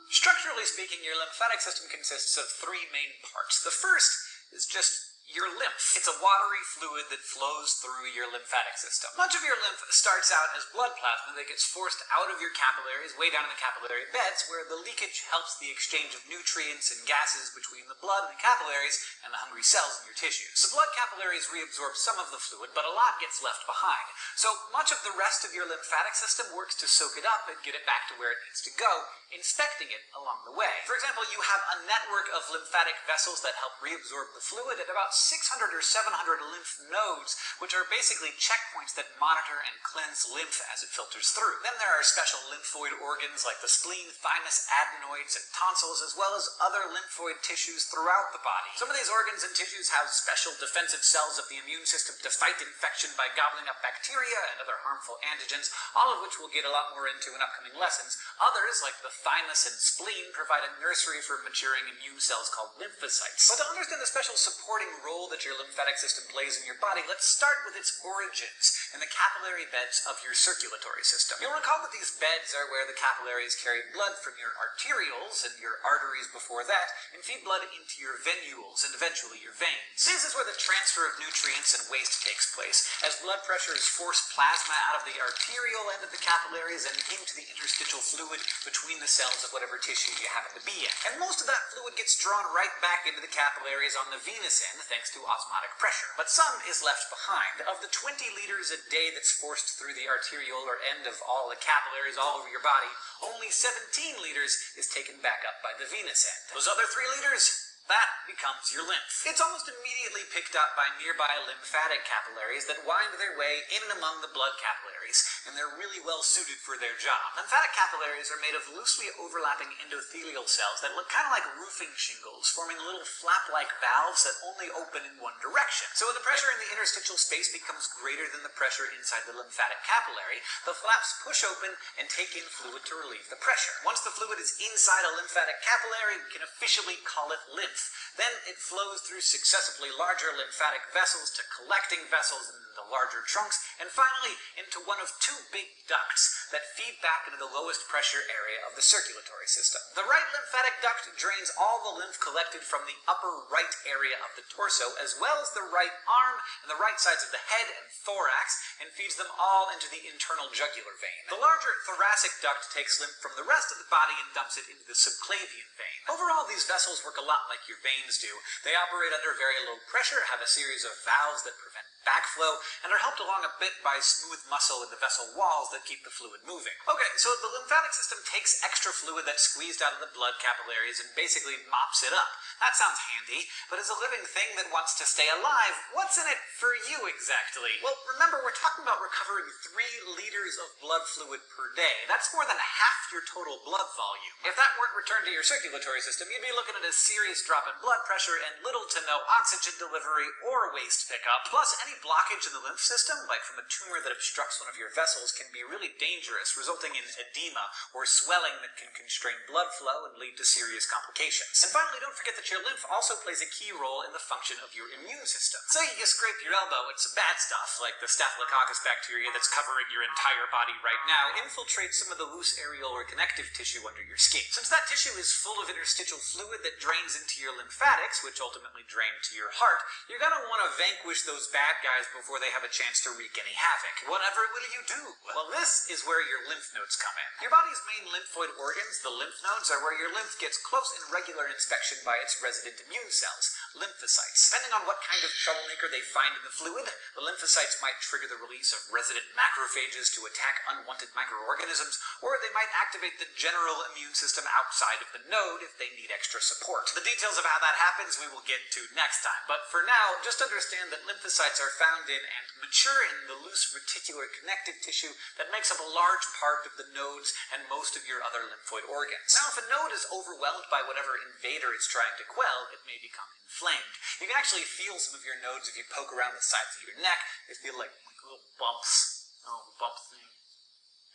Structurally speaking, your lymphatic system consists of three main parts. The first is just your lymph. It's a watery fluid that flows through your lymphatic system. Much of your lymph starts out as blood plasma that gets forced out of your capillaries, way down in the capillary beds, where the leakage helps the exchange of nutrients and gases between the blood and the capillaries and the hungry cells in your tissues. The blood capillaries reabsorb some of the fluid, but a lot gets left behind. So much of the rest of your lymphatic system works to soak it up and get it back to where it needs to go, inspecting it along the way. For example, you have a network of lymphatic vessels that help reabsorb the fluid at about 600 or 700 lymph nodes, which are basically checkpoints that monitor and cleanse lymph as it filters through. Then there are special lymphoid organs like the spleen, thymus, adenoids, and tonsils, as well as other lymphoid tissues throughout the body. Some of these organs and tissues have special defensive cells of the immune system to fight infection by gobbling up bacteria and other harmful antigens, all of which we'll get a lot more into in upcoming lessons. Others, like the thymus and spleen, provide a nursery for maturing immune cells called lymphocytes. But to understand the special supporting role that your lymphatic system plays in your body, let's start with its origins in the capillary beds of your circulatory system. You'll recall that these beds are where the capillaries carry blood from your arterioles and your arteries before that, and feed blood into your venules and eventually your veins. This is where the transfer of nutrients and waste takes place, as blood pressure is forced plasma out of the arterial end of the capillaries and into the interstitial fluid between the cells of whatever tissue you happen to be in. And most of that fluid gets drawn right back into the capillaries on the venous end thanks to osmotic pressure. But some is left behind. Of the 20 liters a day that's forced through the arteriolar end of all the capillaries all over your body, only 17 liters is taken back up by the venous end. Those other 3 liters, that becomes your lymph. It's almost immediately picked up by nearby lymphatic capillaries that wind their way in and among the blood capillaries, and they're really well suited for their job. Lymphatic capillaries are made of loosely overlapping endothelial cells that look kind of like roofing shingles, forming little flap-like valves that only open in one direction. So when the pressure in the interstitial space becomes greater than the pressure inside the lymphatic capillary, the flaps push open and take in fluid to relieve the pressure. Once the fluid is inside a lymphatic capillary, we can officially call it lymph. Then it flows through successively larger lymphatic vessels to collecting vessels and the larger trunks, and finally into one of 2 big ducts that feed back into the lowest pressure area of the circulatory system. The right lymphatic duct drains all the lymph collected from the upper right area of the torso, as well as the right arm and the right sides of the head and thorax, and feeds them all into the internal jugular vein. The larger thoracic duct takes lymph from the rest of the body and dumps it into the subclavian vein. Overall, these vessels work a lot like your veins do. They operate under very low pressure, have a series of valves that prevent backflow, and are helped along a bit by smooth muscle in the vessel walls that keep the fluid moving. Okay, so the lymphatic system takes extra fluid that's squeezed out of the blood capillaries and basically mops it up. That sounds handy, but as a living thing that wants to stay alive, what's in it for you exactly? Well, remember, we're talking about recovering 3 liters of blood fluid per day. That's more than half your total blood volume. If that weren't returned to your circulatory system, you'd be looking at a serious drop in blood pressure and little to no oxygen delivery or waste pickup. Plus, any blockage in the lymph system, like from a tumor that obstructs one of your vessels, can be really dangerous, resulting in edema or swelling that can constrain blood flow and lead to serious complications. And finally, don't forget that your lymph also plays a key role in the function of your immune system. Say you scrape your elbow and some bad stuff, like the staphylococcus bacteria that's covering your entire body right now, infiltrates some of the loose areolar or connective tissue under your skin. Since that tissue is full of interstitial fluid that drains into your lymphatics, which ultimately drain to your heart, you're going to want to vanquish those bad guys before they have a chance to wreak any havoc. Whatever will you do? Well, this is where your lymph nodes come in. Your body's main lymphoid organs, the lymph nodes, are where your lymph gets close and regular inspection by its resident immune cells, lymphocytes. Depending on what kind of troublemaker they find in the fluid, the lymphocytes might trigger the release of resident macrophages to attack unwanted microorganisms, or they might activate the general immune system outside of the node if they need extra support. The details of how that happens we will get to next time, but for now, just understand that lymphocytes are found in and mature in the loose reticular connective tissue that makes up a large part of the nodes and most of your other lymphoid organs. Now, if a node is overwhelmed by whatever invader it's trying to quell, it may become inflamed. You can actually feel some of your nodes if you poke around the sides of your neck. They feel like little bumps. Oh, bump thing.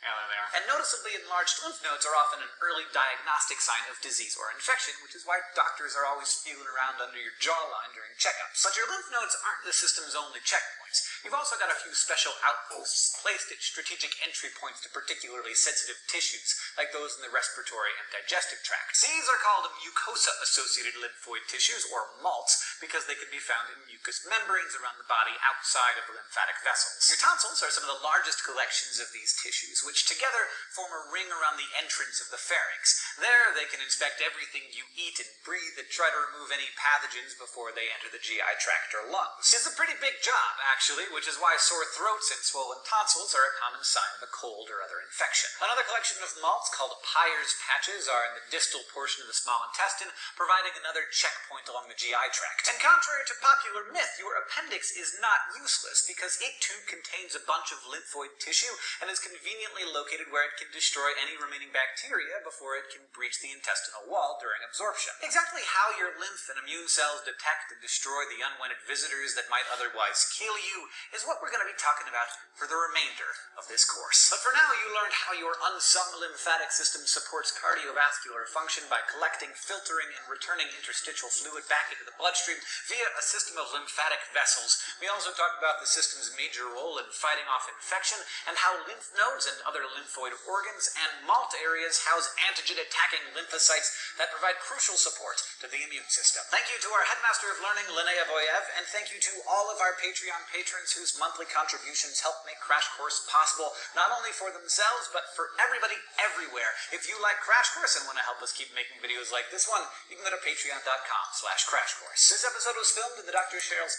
Yeah, there they are. And noticeably enlarged lymph nodes are often an early diagnostic sign of disease or infection, which is why doctors are always feeling around under your jawline during checkups. But your lymph nodes aren't the system's only checkpoints. You've also got a few special outposts placed at strategic entry points to particularly sensitive tissues, like those in the respiratory and digestive tracts. These are called mucosa-associated lymphoid tissues, or MALTs, because they can be found in mucous membranes around the body outside of the lymphatic vessels. Your tonsils are some of the largest collections of these tissues, which together form a ring around the entrance of the pharynx. There, they can inspect everything you eat and breathe and try to remove any pathogens before they enter the GI tract or lungs. It's a pretty big job, actually, which is why sore throats and swollen tonsils are a common sign of a cold or other infection. Another collection of malts, called Peyer's patches, are in the distal portion of the small intestine, providing another checkpoint along the GI tract. And contrary to popular myth, your appendix is not useless because it too contains a bunch of lymphoid tissue and is conveniently located where it can destroy any remaining bacteria before it can breach the intestinal wall during absorption. Exactly how your lymph and immune cells detect and destroy the unwanted visitors that might otherwise kill you is what we're going to be talking about for the remainder of this course. But for now, you learned how your unsung lymphatic system supports cardiovascular function by collecting, filtering, and returning interstitial fluid back into the bloodstream via a system of lymphatic vessels. We also talked about the system's major role in fighting off infection and how lymph nodes and other lymphoid organs and MALT areas house antigen-attacking lymphocytes that provide crucial support to the immune system. Thank you to our Headmaster of Learning, Linnea Voyev, and thank you to all of our Patreon patrons whose monthly contributions help make Crash Course possible, not only for themselves, but for everybody everywhere. If you like Crash Course and want to help us keep making videos like this one, you can go to patreon.com/Crash Course. This episode was filmed in the Dr. Cheryl's...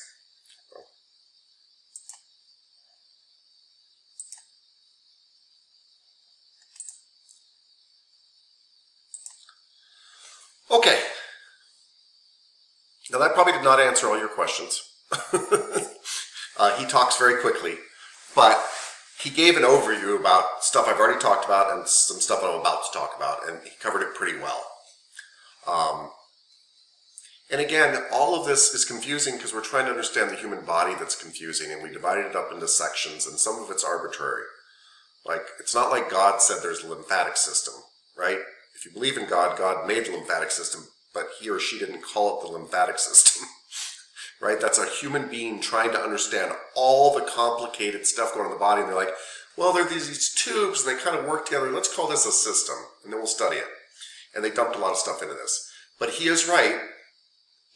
Okay. Now that probably did not answer all your questions. He talks very quickly, but he gave an overview about stuff I've already talked about and some stuff I'm about to talk about, and he covered it pretty well. And again, all of this is confusing because we're trying to understand the human body that's confusing, and we divided it up into sections, and some of it's arbitrary. Like, it's not like God said there's a lymphatic system, right? If you believe in God, God made the lymphatic system, but he or she didn't call it the lymphatic system, right? That's a human being trying to understand all the complicated stuff going on in the body, and they're like, well, there are these tubes, and they kind of work together. Let's call this a system, and then we'll study it. And they dumped a lot of stuff into this. But he is right.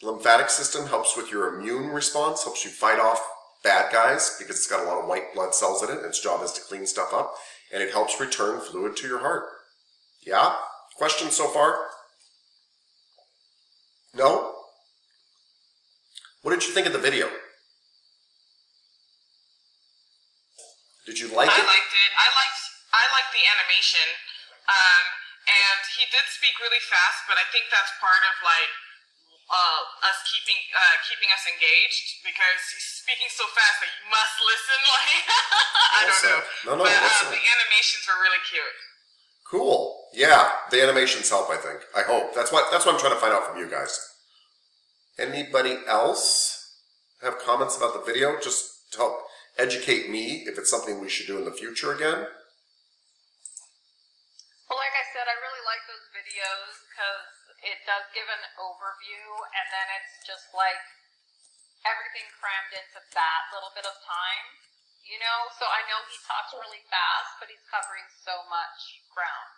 The lymphatic system helps with your immune response, helps you fight off bad guys, because it's got a lot of white blood cells in it, and its job is to clean stuff up, and it helps return fluid to your heart. Yeah? Questions so far? No? What did you think of the video? Did you like it? I liked it. I liked the animation. And he did speak really fast, but I think that's part of like us keeping us engaged, because he's speaking so fast that you must listen. Like I don't know. No, but listen. the animations were really cute. Cool. Yeah, the animations help, I think. I hope. That's what I'm trying to find out from you guys. Anybody else have comments about the video, just to help educate me if it's something we should do in the future again? Well, like I said, I really like those videos because it does give an overview, and then it's just like everything crammed into that little bit of time, you know? So I know he talks really fast, but he's covering so much ground.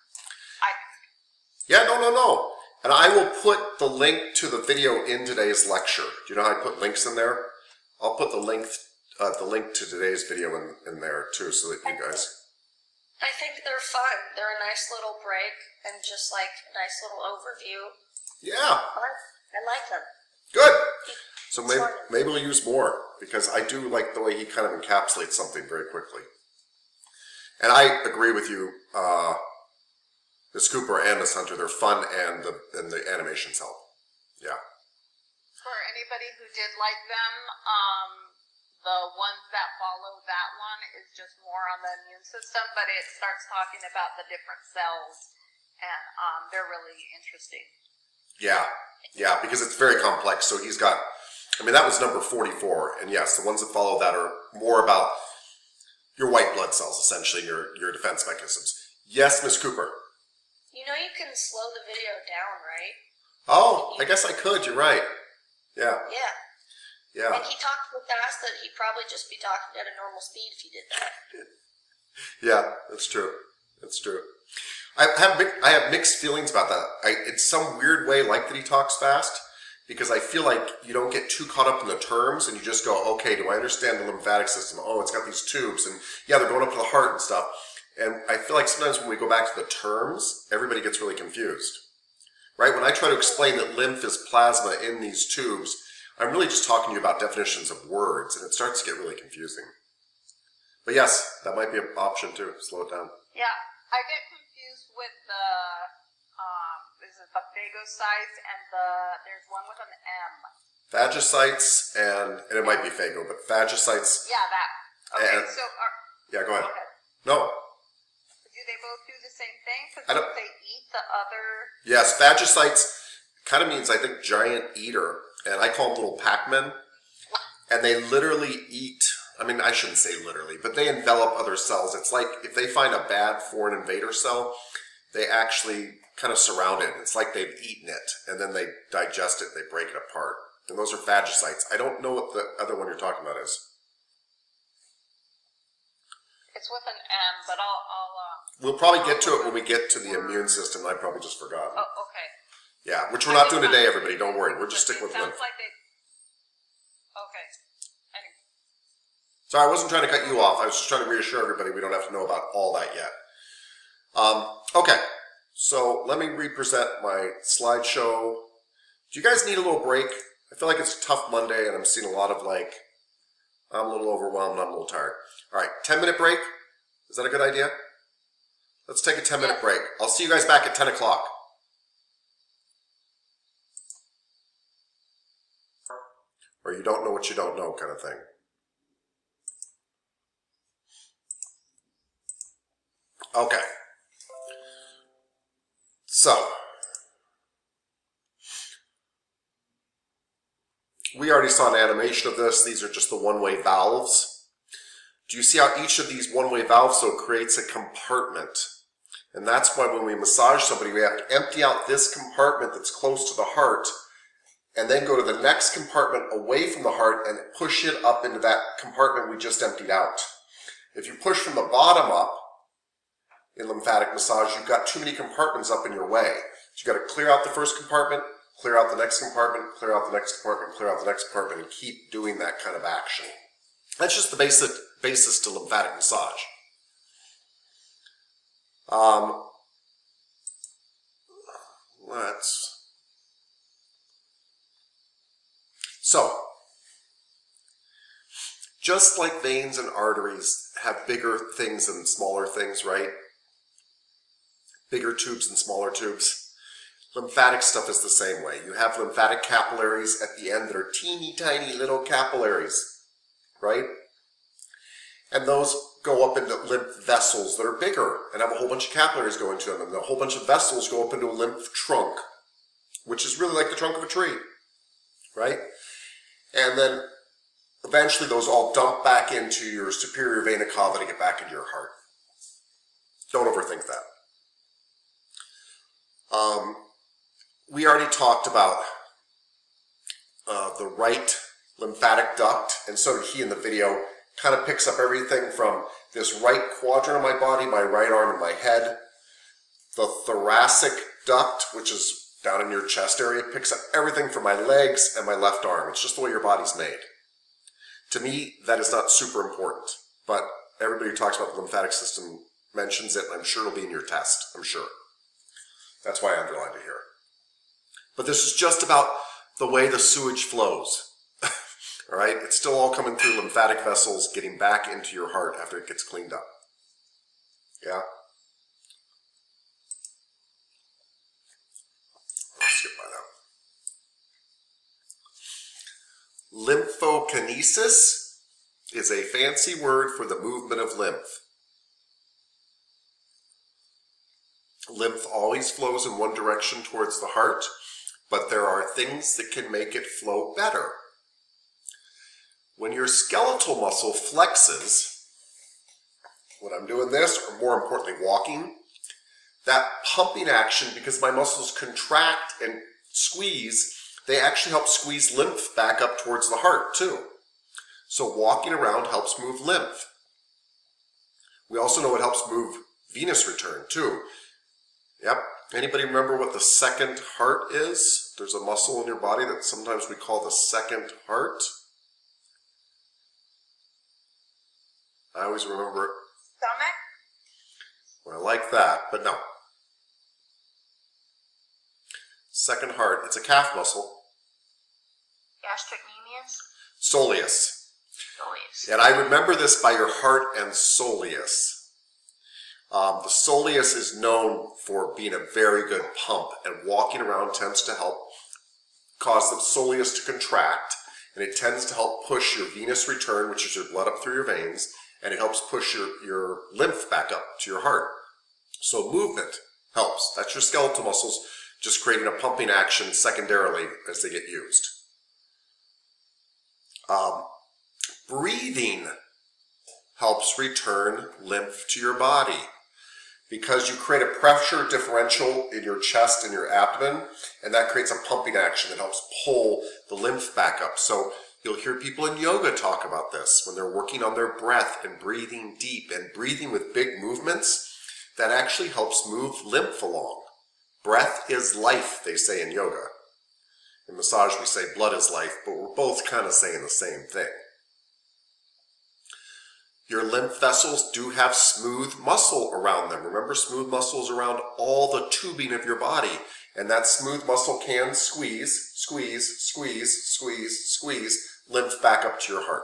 Yeah, no. And I will put the link to the video in today's lecture. Do you know how I put links in there? I'll put the link to today's video in there too, so that you guys... I think they're fun. They're a nice little break and just like a nice little overview. Yeah. I like them. Good. So maybe we'll use more, because I do like the way he kind of encapsulates something very quickly. And I agree with you, Miss Cooper and Miss Hunter. They're fun, and the animations help. Yeah. For anybody who did like them, the ones that follow that one is just more on the immune system, but it starts talking about the different cells, and they're really interesting. Yeah, because it's very complex. So he's got, that was number 44, and yes, the ones that follow that are more about your white blood cells, essentially, your defense mechanisms. Yes, Miss Cooper? You know you can slow the video down, right? Oh, I guess I could. You're right. Yeah. Yeah. And he talked so fast that he'd probably just be talking at a normal speed if he did that. Yeah, that's true. I have mixed feelings about that. It's some weird way like that he talks fast, because I feel like you don't get too caught up in the terms, and you just go, okay, do I understand the lymphatic system? Oh, it's got these tubes, and yeah, they're going up to the heart and stuff. And I feel like sometimes when we go back to the terms, everybody gets really confused. Right? When I try to explain that lymph is plasma in these tubes, I'm really just talking to you about definitions of words, and it starts to get really confusing. But yes, that might be an option too. Slow it down. Yeah, I get confused with the is it the phagocytes and there's one with an M. Phagocytes and it might be phago, but phagocytes. Yeah, that. Okay, yeah, go ahead. Okay. No. Do they both do the same thing? Because don't they eat the other. Yes, phagocytes kind of means, I think, giant eater. And I call them little Pac-Men. And they literally eat I mean, I shouldn't say literally, but they envelop other cells. It's like if they find a bad foreign invader cell, they actually kind of surround it. It's like they've eaten it, and then they digest it, they break it apart. And those are phagocytes. I don't know what the other one you're talking about is. It's with an M, but I'll We'll probably get to it when we get to the immune system. I probably just forgot. Oh, okay. Yeah, which we're not doing today, everybody. Don't worry. We're just sticking with lymph. Sounds like they... Okay. Anyway. Sorry, I wasn't trying to cut you off. I was just trying to reassure everybody we don't have to know about all that yet. Okay, so let me represent my slideshow. Do you guys need a little break? I feel like it's a tough Monday, and I'm seeing a lot of like, I'm a little overwhelmed, I'm a little tired. All right, 10-minute break. Is that a good idea? Let's take a 10-minute break. I'll see you guys back at 10 o'clock. Or you don't know what you don't know kind of thing. Okay. So, we already saw an animation of this. These are just the one-way valves. Do you see how each of these one-way valves so creates a compartment? And that's why when we massage somebody, we have to empty out this compartment that's close to the heart and then go to the next compartment away from the heart and push it up into that compartment we just emptied out. If you push from the bottom up in lymphatic massage, you've got too many compartments up in your way. So you've got to clear out the first compartment, clear out the next compartment, clear out the next compartment, clear out the next compartment, and keep doing that kind of action. That's just the basis to lymphatic massage. So, just like veins and arteries have bigger things and smaller things, right? Bigger tubes and smaller tubes. Lymphatic stuff is the same way. You have lymphatic capillaries at the end that are teeny tiny little capillaries, right? And those go up into lymph vessels that are bigger and have a whole bunch of capillaries go into them. And a whole bunch of vessels go up into a lymph trunk, which is really like the trunk of a tree, right? And then eventually those all dump back into your superior vena cava to get back into your heart. Don't overthink that. We already talked about the right lymphatic duct, and so did he in the video. Kind of picks up everything from this right quadrant of my body, my right arm and my head. The thoracic duct, which is down in your chest area, picks up everything from my legs and my left arm. It's just the way your body's made. To me, that is not super important, but everybody who talks about the lymphatic system mentions it, and I'm sure it'll be in your test, I'm sure. That's why I underlined it here. But this is just about the way the sewage flows. All right, it's still all coming through lymphatic vessels, getting back into your heart after it gets cleaned up. Yeah? I'll skip by that. Lymphokinesis is a fancy word for the movement of lymph. Lymph always flows in one direction towards the heart, but there are things that can make it flow better. When your skeletal muscle flexes, when I'm doing this, or more importantly walking, that pumping action, because my muscles contract and squeeze, they actually help squeeze lymph back up towards the heart too. So walking around helps move lymph. We also know it helps move venous return too. Yep. Anybody remember what the second heart is? There's a muscle in your body that sometimes we call the second heart. I always remember it. Stomach? Well, I like that, but no. Second heart, it's a calf muscle. Gastric medius? Soleus. Soleus. And I remember this by your heart and soleus. The soleus is known for being a very good pump, and walking around tends to help cause the soleus to contract, and it tends to help push your venous return, which is your blood up through your veins, and it helps push your lymph back up to your heart. So movement helps. That's your skeletal muscles just creating a pumping action secondarily as they get used. Breathing helps return lymph to your body because you create a pressure differential in your chest and your abdomen, and that creates a pumping action that helps pull the lymph back up. So you'll hear people in yoga talk about this when they're working on their breath and breathing deep and breathing with big movements. That actually helps move lymph along. Breath is life, they say in yoga. In massage, we say blood is life, but we're both kind of saying the same thing. Your lymph vessels do have smooth muscle around them. Remember, smooth muscle is around all the tubing of your body, and that smooth muscle can squeeze, squeeze, squeeze, squeeze, squeeze lymph back up to your heart.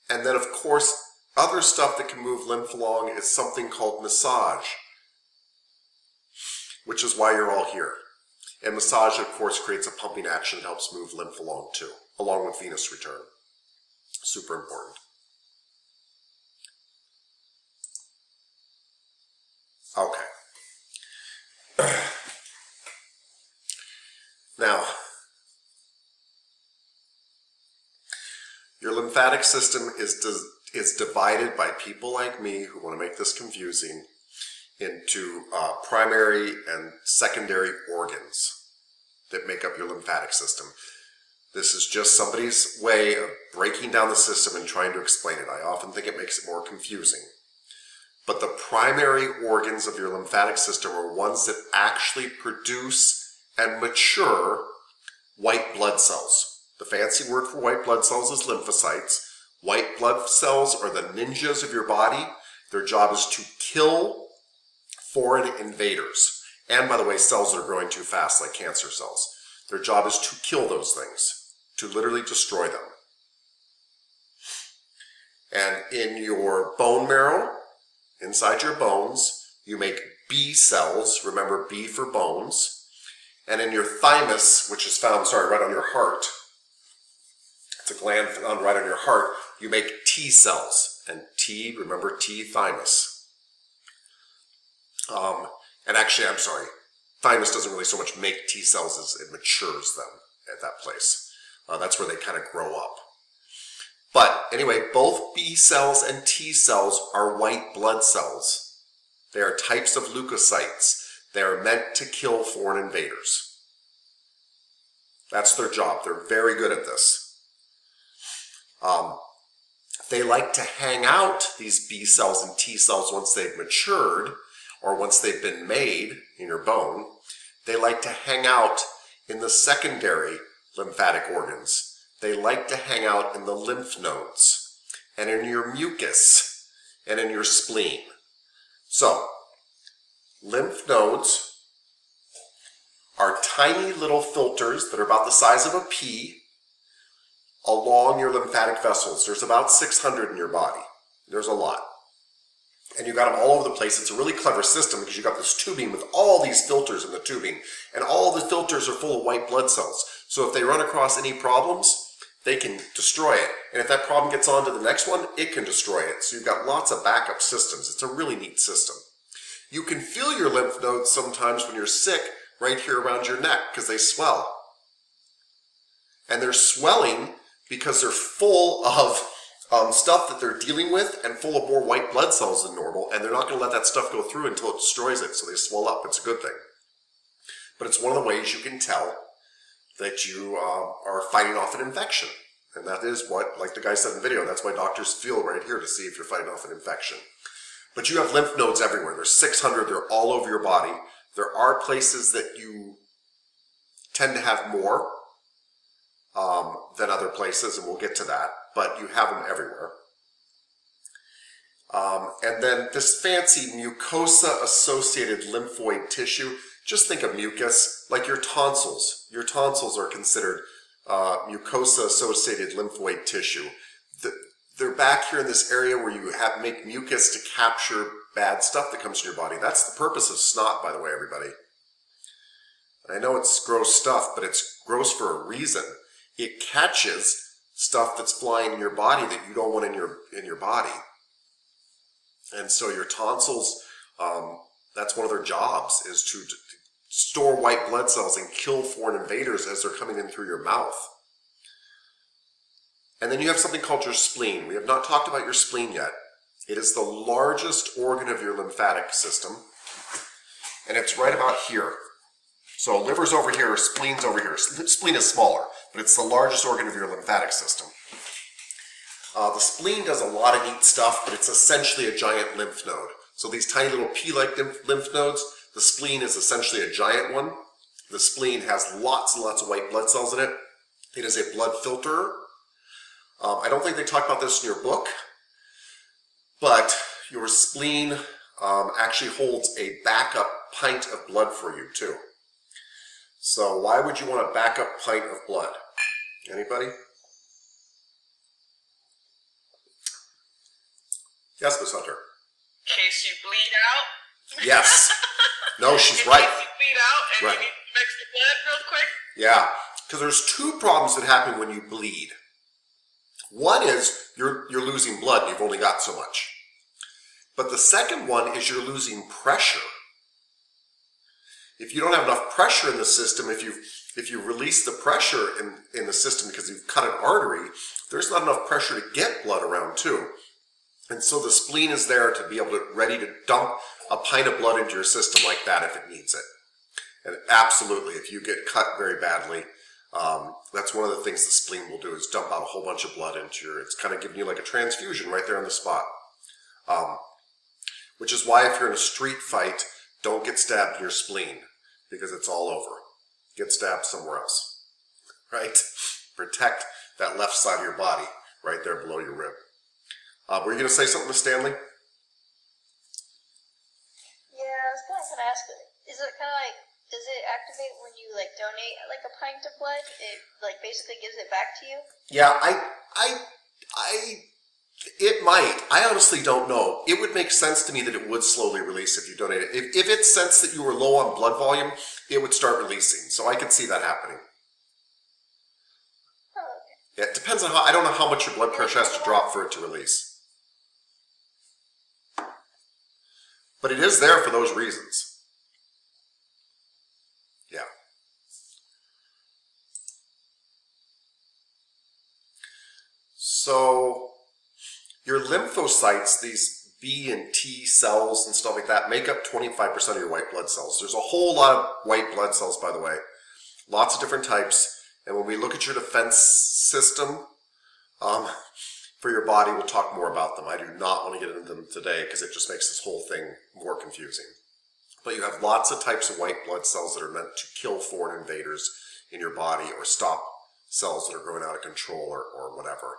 And then, of course, other stuff that can move lymph along is something called massage, which is why you're all here. And massage, of course, creates a pumping action that helps move lymph along too, along with venous return. Super important. Okay. Now, your lymphatic system is divided by people like me who want to make this confusing into primary and secondary organs that make up your lymphatic system. This is just somebody's way of breaking down the system and trying to explain it. I often think it makes it more confusing. But the primary organs of your lymphatic system are ones that actually produce and mature white blood cells. The fancy word for white blood cells is lymphocytes. White blood cells are the ninjas of your body. Their job is to kill foreign invaders. And by the way, cells that are growing too fast, like cancer cells. Their job is to kill those things, to literally destroy them. And in your bone marrow, inside your bones, you make B cells. Remember, B for bones. And in your thymus, which is found, right on your heart, it's a gland found right on your heart, you make T cells. And T, remember T, thymus. And actually, I'm sorry, thymus doesn't really so much make T cells as it matures them at that place. That's where they kind of grow up. But anyway, both B cells and T cells are white blood cells. They are types of leukocytes. They are meant to kill foreign invaders. That's their job. They're very good at this. They like to hang out, these B cells and T cells, once they've matured or once they've been made in your bone. They like to hang out in the secondary lymphatic organs. They like to hang out in the lymph nodes and in your mucus and in your spleen. So, lymph nodes are tiny little filters that are about the size of a pea along your lymphatic vessels. There's about 600 in your body. There's a lot. And you got them all over the place. It's a really clever system because you got this tubing with all these filters in the tubing, and all the filters are full of white blood cells. So if they run across any problems, they can destroy it. And if that problem gets on to the next one, it can destroy it. So you've got lots of backup systems. It's a really neat system. You can feel your lymph nodes sometimes when you're sick right here around your neck because they swell. And they're swelling because they're full of stuff that they're dealing with and full of more white blood cells than normal, and they're not going to let that stuff go through until it destroys it, so they swell up. It's a good thing. But it's one of the ways you can tell that you are fighting off an infection. And that is what, like the guy said in the video, that's why doctors feel right here to see if you're fighting off an infection. But you have lymph nodes everywhere. There's 600. They're all over your body. There are places that you tend to have more than other places, and we'll get to that, but you have them everywhere. And then this fancy mucosa-associated lymphoid tissue, just think of mucus, like your tonsils. Your tonsils are considered mucosa-associated lymphoid tissue. They're back here in this area where you make mucus to capture bad stuff that comes to your body. That's the purpose of snot, by the way, everybody. I know it's gross stuff, but it's gross for a reason. It catches stuff that's flying in your body that you don't want in your body. And so your tonsils, that's one of their jobs, is to store white blood cells and kill foreign invaders as they're coming in through your mouth. And then you have something called your spleen. We have not talked about your spleen yet. It is the largest organ of your lymphatic system, and it's right about here. So liver's over here, spleen's over here. Spleen is smaller, but it's the largest organ of your lymphatic system. The spleen does a lot of neat stuff, but it's essentially a giant lymph node. So these tiny little pea-like lymph nodes, the spleen is essentially a giant one. The spleen has lots and lots of white blood cells in it. It is a blood filterer. I don't think they talk about this in your book, but your spleen actually holds a backup pint of blood for you too. So why would you want a backup pint of blood? Anybody? Yes, Miss Hunter. In case you bleed out. Yes. No, she's In right. case you bleed out and Right. you need to mix the blood real quick. Yeah, because there's two problems that happen when you bleed. One is you're losing blood and you've only got so much. But the second one is you're losing pressure. If you don't have enough pressure in the system, if you release the pressure in the system because you've cut an artery, there's not enough pressure to get blood around too. And so the spleen is there to be able to ready to dump a pint of blood into your system like that if it needs it. And absolutely, if you get cut very badly, that's one of the things the spleen will do is dump out a whole bunch of blood into your, it's kind of giving you like a transfusion right there on the spot. Which is why if you're in a street fight, don't get stabbed in your spleen because it's all over. Get stabbed somewhere else, right? Protect that left side of your body right there below your rib. Were you going to say something to Stanley? Yeah, I was going to ask, is it kind of like, does it activate when you like donate like a pint of blood? It like basically gives it back to you? Yeah, it might. I honestly don't know. It would make sense to me that it would slowly release if you donate it. If it sensed that you were low on blood volume, it would start releasing. So I could see that happening. Oh, okay. Yeah, it depends on how, I don't know how much your blood pressure has to drop for it to release. But it is there for those reasons. Yeah. So your lymphocytes, these B and T cells and stuff like that, make up 25% of your white blood cells. There's a whole lot of white blood cells, by the way. Lots of different types. And when we look at your defense system for your body, we'll talk more about them. I do not want to get into them today because it just makes this whole thing more confusing. But you have lots of types of white blood cells that are meant to kill foreign invaders in your body or stop cells that are growing out of control or whatever.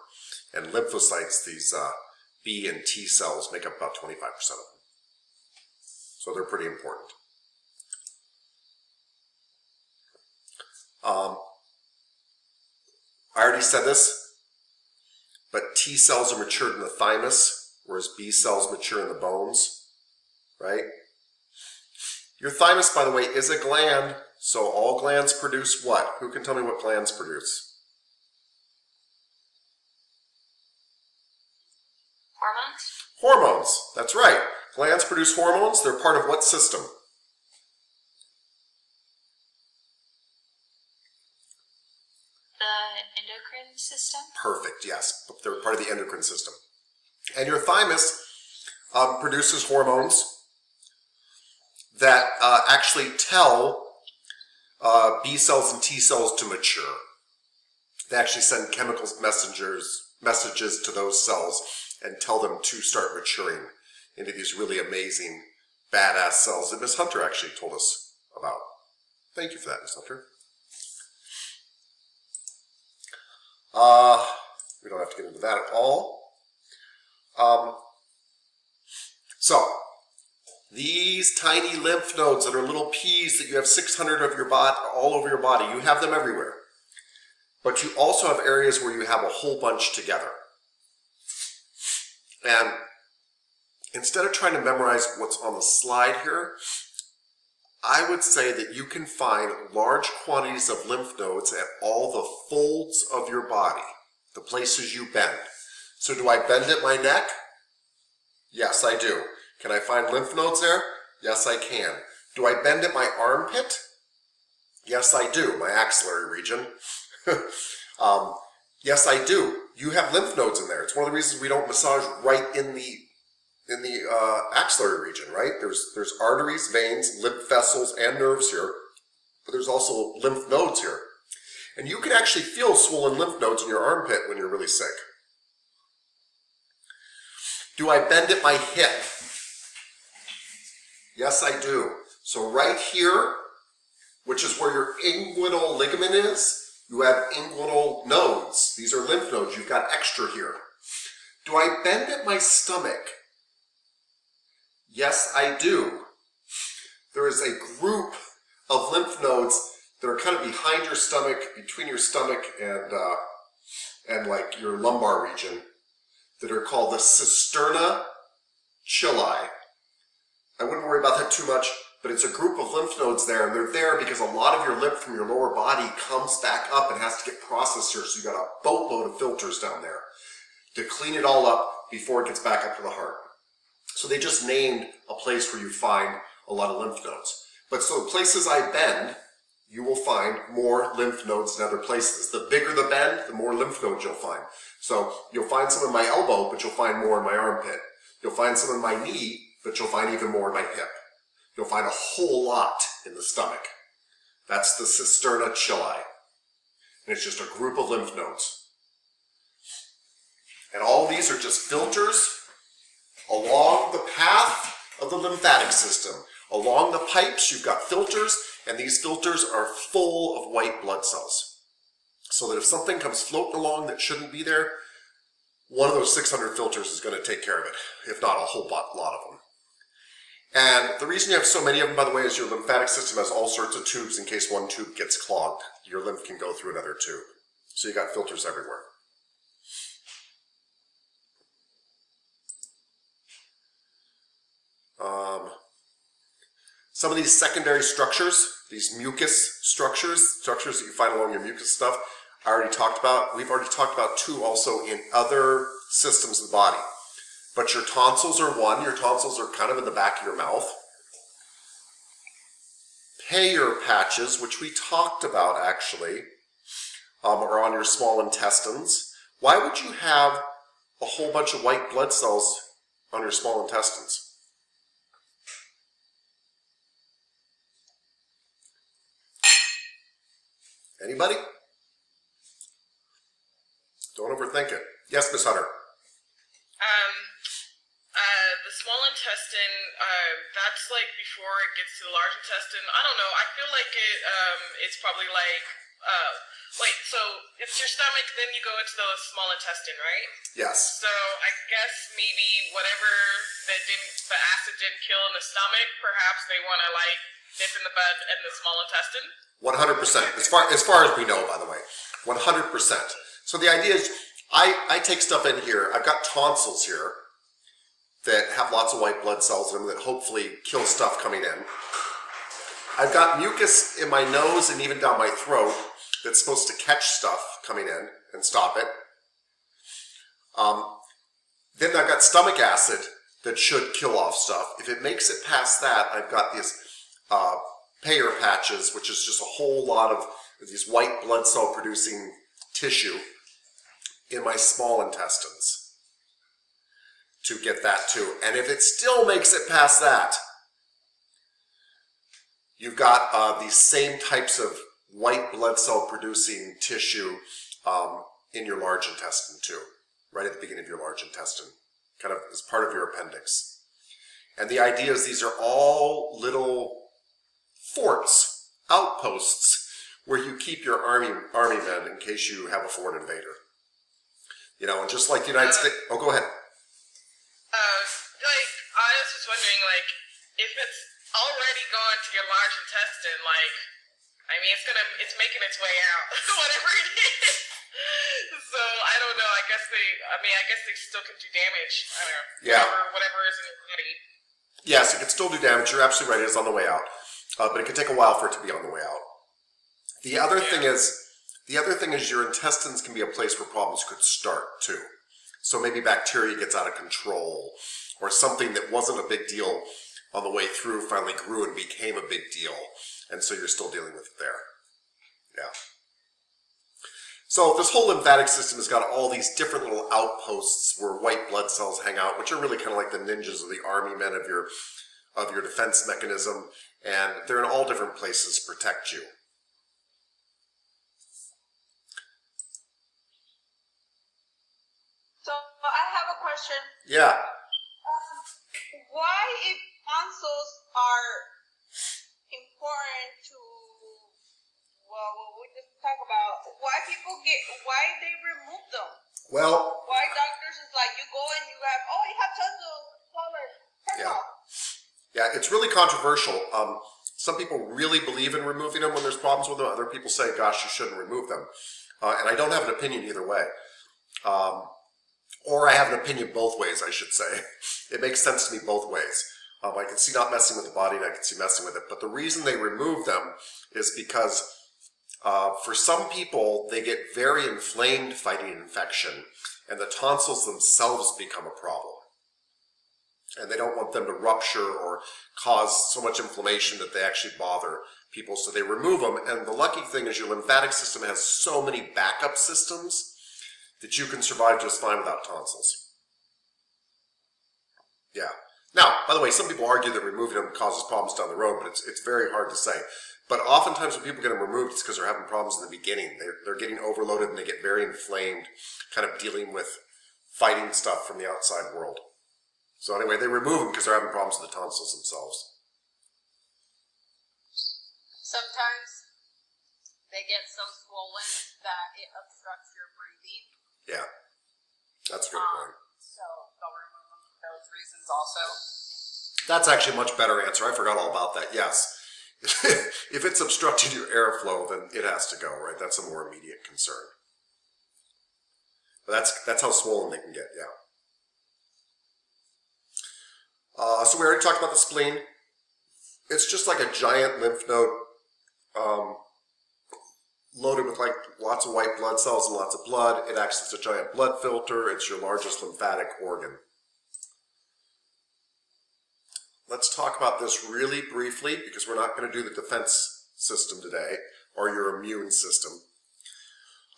And lymphocytes, these B and T cells, make up about 25% of them. So they're pretty important. I already said this, but T cells are matured in the thymus, whereas B cells mature in the bones, right? Your thymus, by the way, is a gland, so all glands produce what? Who can tell me what glands produce? Hormones? Hormones, that's right. Glands produce hormones. They're part of what system? The endocrine system? Perfect, yes. They're part of the endocrine system. And your thymus produces hormones that actually tell B cells and T cells to mature. They actually send chemical messages to those cells and tell them to start maturing into these really amazing, badass cells that Miss Hunter actually told us about. Thank you for that, Miss Hunter. We don't have to get into that at all. So, these tiny lymph nodes that are little peas that you have 600 of your body, all over your body, you have them everywhere. But you also have areas where you have a whole bunch together. And instead of trying to memorize what's on the slide here, I would say that you can find large quantities of lymph nodes at all the folds of your body, the places you bend. So do I bend at my neck? Yes, I do. Can I find lymph nodes there? Yes, I can. Do I bend at my armpit? Yes, I do, my axillary region. Yes, I do. you have lymph nodes in there. It's one of the reasons we don't massage right in the axillary region, right? There's arteries, veins, lymph vessels, and nerves here, but there's also lymph nodes here. And you can actually feel swollen lymph nodes in your armpit when you're really sick. Do I bend at my hip? Yes, I do. So right here, which is where your inguinal ligament is, you have inguinal nodes. These are lymph nodes. You've got extra here. Do I bend at my stomach? Yes, I do. There is a group of lymph nodes that are kind of behind your stomach, between your stomach and like your lumbar region, that are called the cisterna chili. I wouldn't worry about that too much, but it's a group of lymph nodes there, and they're there because a lot of your lymph from your lower body comes back up and has to get processed here, so you got a boatload of filters down there to clean it all up before it gets back up to the heart. So they just named a place where you find a lot of lymph nodes. But so the places I bend, you will find more lymph nodes than other places. The bigger the bend, the more lymph nodes you'll find. So you'll find some in my elbow, but you'll find more in my armpit. You'll find some in my knee, but you'll find even more in my hip. You'll find a whole lot in the stomach. That's the cisterna chili. And it's just a group of lymph nodes. And all these are just filters along the path of the lymphatic system. Along the pipes, you've got filters, and these filters are full of white blood cells. So that if something comes floating along that shouldn't be there, one of those 600 filters is going to take care of it, if not a whole lot of them. And the reason you have so many of them, by the way, is your lymphatic system has all sorts of tubes in case one tube gets clogged. Your lymph can go through another tube. So you got filters everywhere. Some of these secondary structures, these mucus structures that you find along your mucus stuff, I already talked about. We've already talked about two also in other systems of the body. But your tonsils are one. Your tonsils are kind of in the back of your mouth. Peyer's patches, which we talked about actually, are on your small intestines. Why would you have a whole bunch of white blood cells on your small intestines? Anybody? Don't overthink it. Yes, Miss Hunter. The small intestine, that's like before it gets to the large intestine. I don't know. I feel like it's probably like, wait, so it's your stomach, then you go into the small intestine, right? Yes. So I guess maybe whatever the acid didn't kill in the stomach, perhaps they want to like nip in the bud in the small intestine. 100%. As far as we know, by the way, 100%. So the idea is, I take stuff in here. I've got tonsils here that have lots of white blood cells in them that hopefully kill stuff coming in. I've got mucus in my nose and even down my throat that's supposed to catch stuff coming in and stop it. Then I've got stomach acid that should kill off stuff. If it makes it past that, I've got these Peyer's patches, which is just a whole lot of these white blood cell producing tissue in my small intestines to get that too. And if it still makes it past that, you've got these same types of white blood cell producing tissue in your large intestine too, right at the beginning of your large intestine, kind of as part of your appendix. And the idea is these are all little forts, outposts, where you keep your army men in case you have a foreign invader. You know, and just like the United States... Oh, go ahead. Like, I was just wondering, like, if it's already gone to your large intestine, like, I mean, it's making its way out, whatever it is. So, I don't know, I guess they still can do damage. I don't know. Yeah. Whatever is in your body. Yes, it can still do damage. You're absolutely right. It is on the way out. But it can take a while for it to be on the way out. The other thing is your intestines can be a place where problems could start too. So maybe bacteria gets out of control, or something that wasn't a big deal on the way through finally grew and became a big deal. And so you're still dealing with it there. Yeah. So this whole lymphatic system has got all these different little outposts where white blood cells hang out, which are really kind of like the ninjas or the army men of your defense mechanism, and they're in all different places to protect you. So I have a question. Yeah. Why, if tonsils are important to, well, what we just talked about, why they remove them? Well, Why doctors is like, you go and you have tonsils, turn yeah. off. Yeah, it's really controversial. Some people really believe in removing them when there's problems with them. Other people say, gosh, you shouldn't remove them. And I don't have an opinion either way. Or I have an opinion both ways, I should say. It makes sense to me both ways. I can see not messing with the body and I can see messing with it. But the reason they remove them is because for some people, they get very inflamed fighting an infection and the tonsils themselves become a problem. And they don't want them to rupture or cause so much inflammation that they actually bother people. So they remove them. And the lucky thing is your lymphatic system has so many backup systems that you can survive just fine without tonsils. Yeah. Now, by the way, some people argue that removing them causes problems down the road, but it's very hard to say. But oftentimes when people get them removed, it's because they're having problems in the beginning. They're getting overloaded and they get very inflamed, kind of dealing with fighting stuff from the outside world. So anyway, they remove them because they're having problems with the tonsils themselves. Sometimes they get so swollen that it obstructs your breathing. Yeah, that's a good point. So they'll remove them for those reasons also. That's actually a much better answer. I forgot all about that. Yes. If it's obstructing your airflow, then it has to go, right? That's a more immediate concern. But that's how swollen they can get, yeah. So we already talked about the spleen. It's just like a giant lymph node loaded with like lots of white blood cells and lots of blood. It acts as a giant blood filter. It's your largest lymphatic organ. Let's talk about this really briefly because we're not going to do the defense system today or your immune system.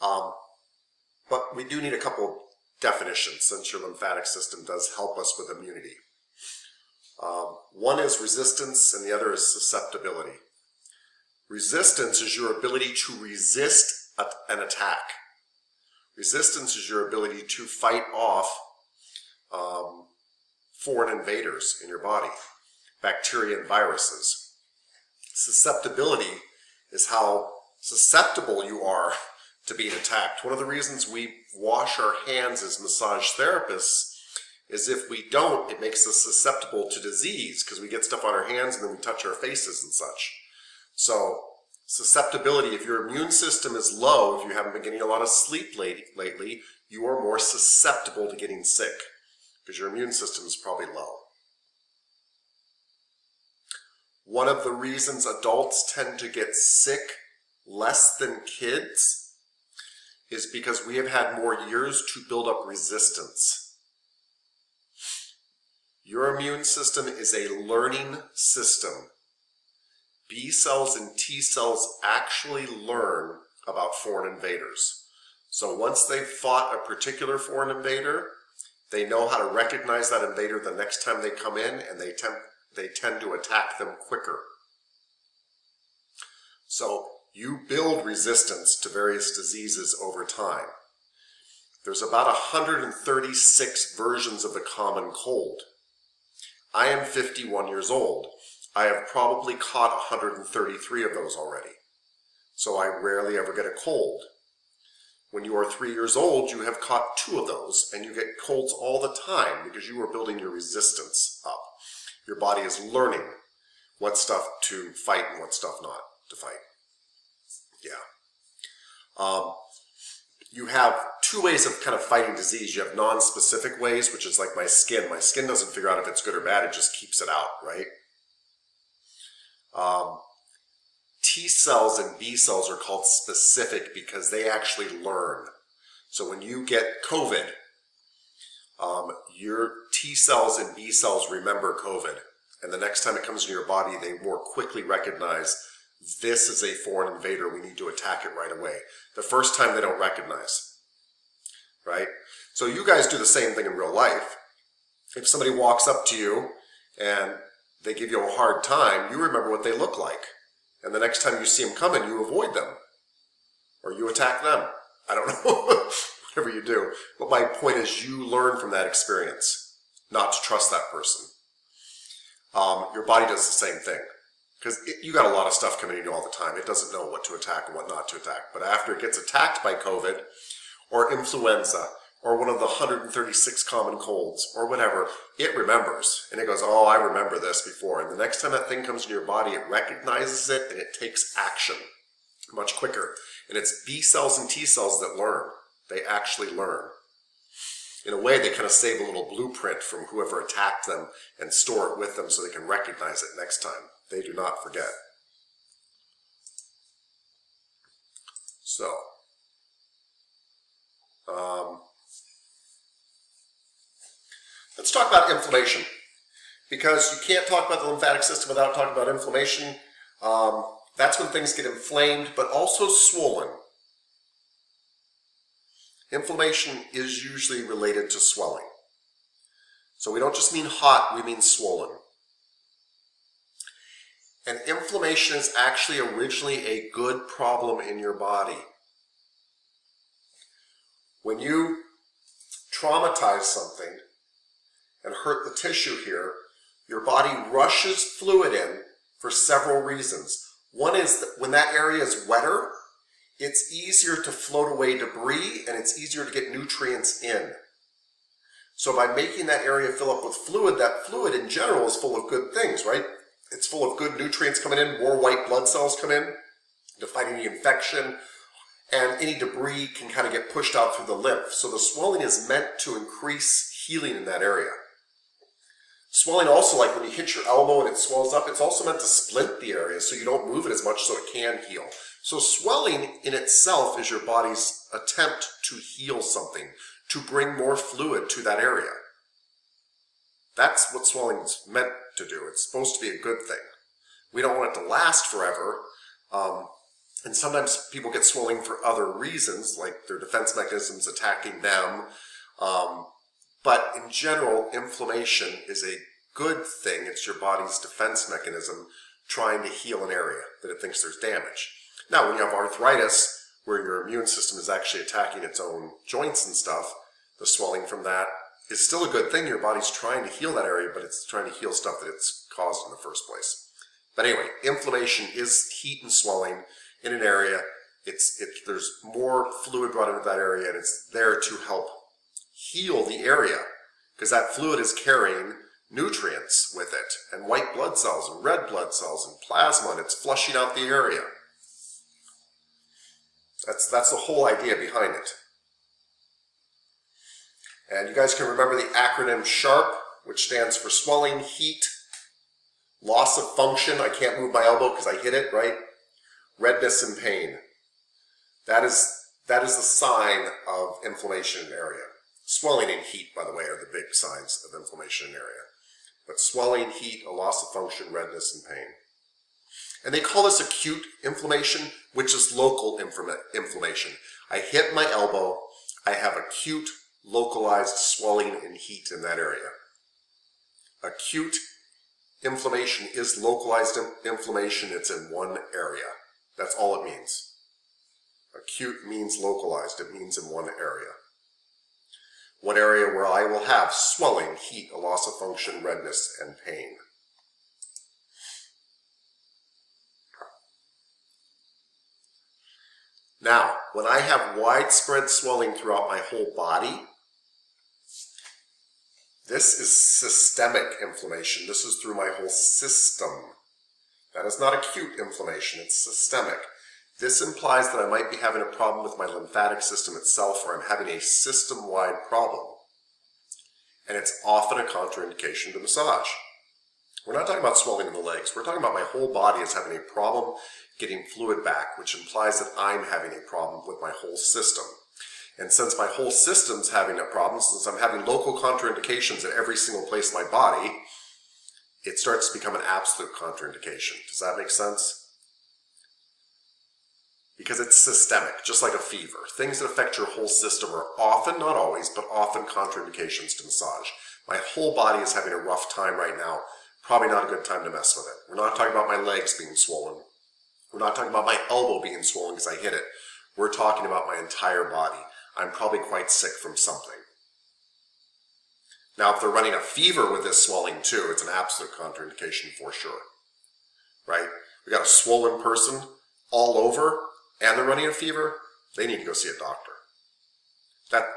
But we do need a couple definitions since your lymphatic system does help us with immunity. One is resistance and the other is susceptibility. Resistance is your ability to resist an attack. Resistance is your ability to fight off foreign invaders in your body, bacteria and viruses. Susceptibility is how susceptible you are to being attacked. One of the reasons we wash our hands as massage therapists is if we don't, it makes us susceptible to disease because we get stuff on our hands and then we touch our faces and such. So susceptibility, if your immune system is low, if you haven't been getting a lot of sleep lately, you are more susceptible to getting sick because your immune system is probably low. One of the reasons adults tend to get sick less than kids is because we have had more years to build up resistance. Your immune system is a learning system. B cells and T cells actually learn about foreign invaders. So once they've fought a particular foreign invader, they know how to recognize that invader the next time they come in, and they tend to attack them quicker. So you build resistance to various diseases over time. There's about 136 versions of the common cold. I am 51 years old. I have probably caught 133 of those already. So I rarely ever get a cold. When you are 3 years old, you have caught 2 of those, and you get colds all the time because you are building your resistance up. Your body is learning what stuff to fight and what stuff not to fight. Yeah. You have 2 ways of kind of fighting disease. You have non-specific ways, which is like my skin. My skin doesn't figure out if it's good or bad, it just keeps it out, right? T cells and B cells are called specific because they actually learn. So when you get COVID, your T cells and B cells remember COVID. And the next time it comes into your body, they more quickly recognize this is a foreign invader, we need to attack it right away. The first time they don't recognize, right? So you guys do the same thing in real life. If somebody walks up to you and they give you a hard time, you remember what they look like. And the next time you see them coming, you avoid them. Or you attack them. I don't know. Whatever you do. But my point is you learn from that experience not to trust that person. Your body does the same thing. Because you got a lot of stuff coming in you all the time. It doesn't know what to attack and what not to attack. But after it gets attacked by COVID or influenza or one of the 136 common colds or whatever, it remembers. And it goes, oh, I remember this before. And the next time that thing comes in your body, it recognizes it and it takes action much quicker. And it's B cells and T cells that learn. They actually learn. In a way, they kind of save a little blueprint from whoever attacked them and store it with them so they can recognize it next time. They do not forget. So, let's talk about inflammation. Because you can't talk about the lymphatic system without talking about inflammation. That's when things get inflamed, but also swollen. Inflammation is usually related to swelling. So we don't just mean hot, we mean swollen. And inflammation is actually originally a good problem in your body. When you traumatize something and hurt the tissue here, your body rushes fluid in for several reasons. One is that when that area is wetter, it's easier to float away debris and it's easier to get nutrients in. So by making that area fill up with fluid, that fluid in general is full of good things, right? It's full of good nutrients coming in, more white blood cells come in to fight any infection, and any debris can kind of get pushed out through the lymph. So the swelling is meant to increase healing in that area. Swelling also, like when you hit your elbow and it swells up, it's also meant to splint the area so you don't move it as much so it can heal. So swelling in itself is your body's attempt to heal something, to bring more fluid to that area. That's what swelling is meant to do. It's supposed to be a good thing. We don't want it to last forever. And sometimes people get swelling for other reasons, like their defense mechanisms attacking them. But in general, inflammation is a good thing. It's your body's defense mechanism trying to heal an area that it thinks there's damage. Now, when you have arthritis, where your immune system is actually attacking its own joints and stuff, the swelling from that is still a good thing. Your body's trying to heal that area, but it's trying to heal stuff that it's caused in the first place. But anyway, inflammation is heat and swelling in an area. There's more fluid brought into that area, and it's there to help heal the area, because that fluid is carrying nutrients with it, and white blood cells, and red blood cells, and plasma, and it's flushing out the area. That's the whole idea behind it. And you guys can remember the acronym SHARP, which stands for swelling, heat, loss of function. I can't move my elbow because I hit it, right? Redness and pain. That is the sign of inflammation in an area. Swelling and heat, by the way, are the big signs of inflammation in an area. But swelling, heat, a loss of function, redness, and pain. And they call this acute inflammation, which is local inflammation. I hit my elbow, I have acute localized swelling and heat in that area. Acute inflammation is localized inflammation. It's in one area. That's all it means. Acute means localized. It means in one area. One area where I will have swelling, heat, a loss of function, redness, and pain. Now, when I have widespread swelling throughout my whole body, this is systemic inflammation. This is through my whole system. That is not acute inflammation, it's systemic. This implies that I might be having a problem with my lymphatic system itself, or I'm having a system-wide problem. And it's often a contraindication to massage. We're not talking about swelling in the legs. We're talking about my whole body is having a problem getting fluid back, which implies that I'm having a problem with my whole system. And since my whole system's having a problem, since I'm having local contraindications at every single place in my body, it starts to become an absolute contraindication. Does that make sense? because it's systemic, just like a fever. Things that affect your whole system are often, not always, but often contraindications to massage. My whole body is having a rough time right now. Probably not a good time to mess with it. We're not talking about my legs being swollen. We're not talking about my elbow being swollen because I hit it. We're talking about my entire body. I'm probably quite sick from something. Now, if they're running a fever with this swelling too, it's an absolute contraindication for sure, right? We got a swollen person all over and they're running a fever, they need to go see a doctor.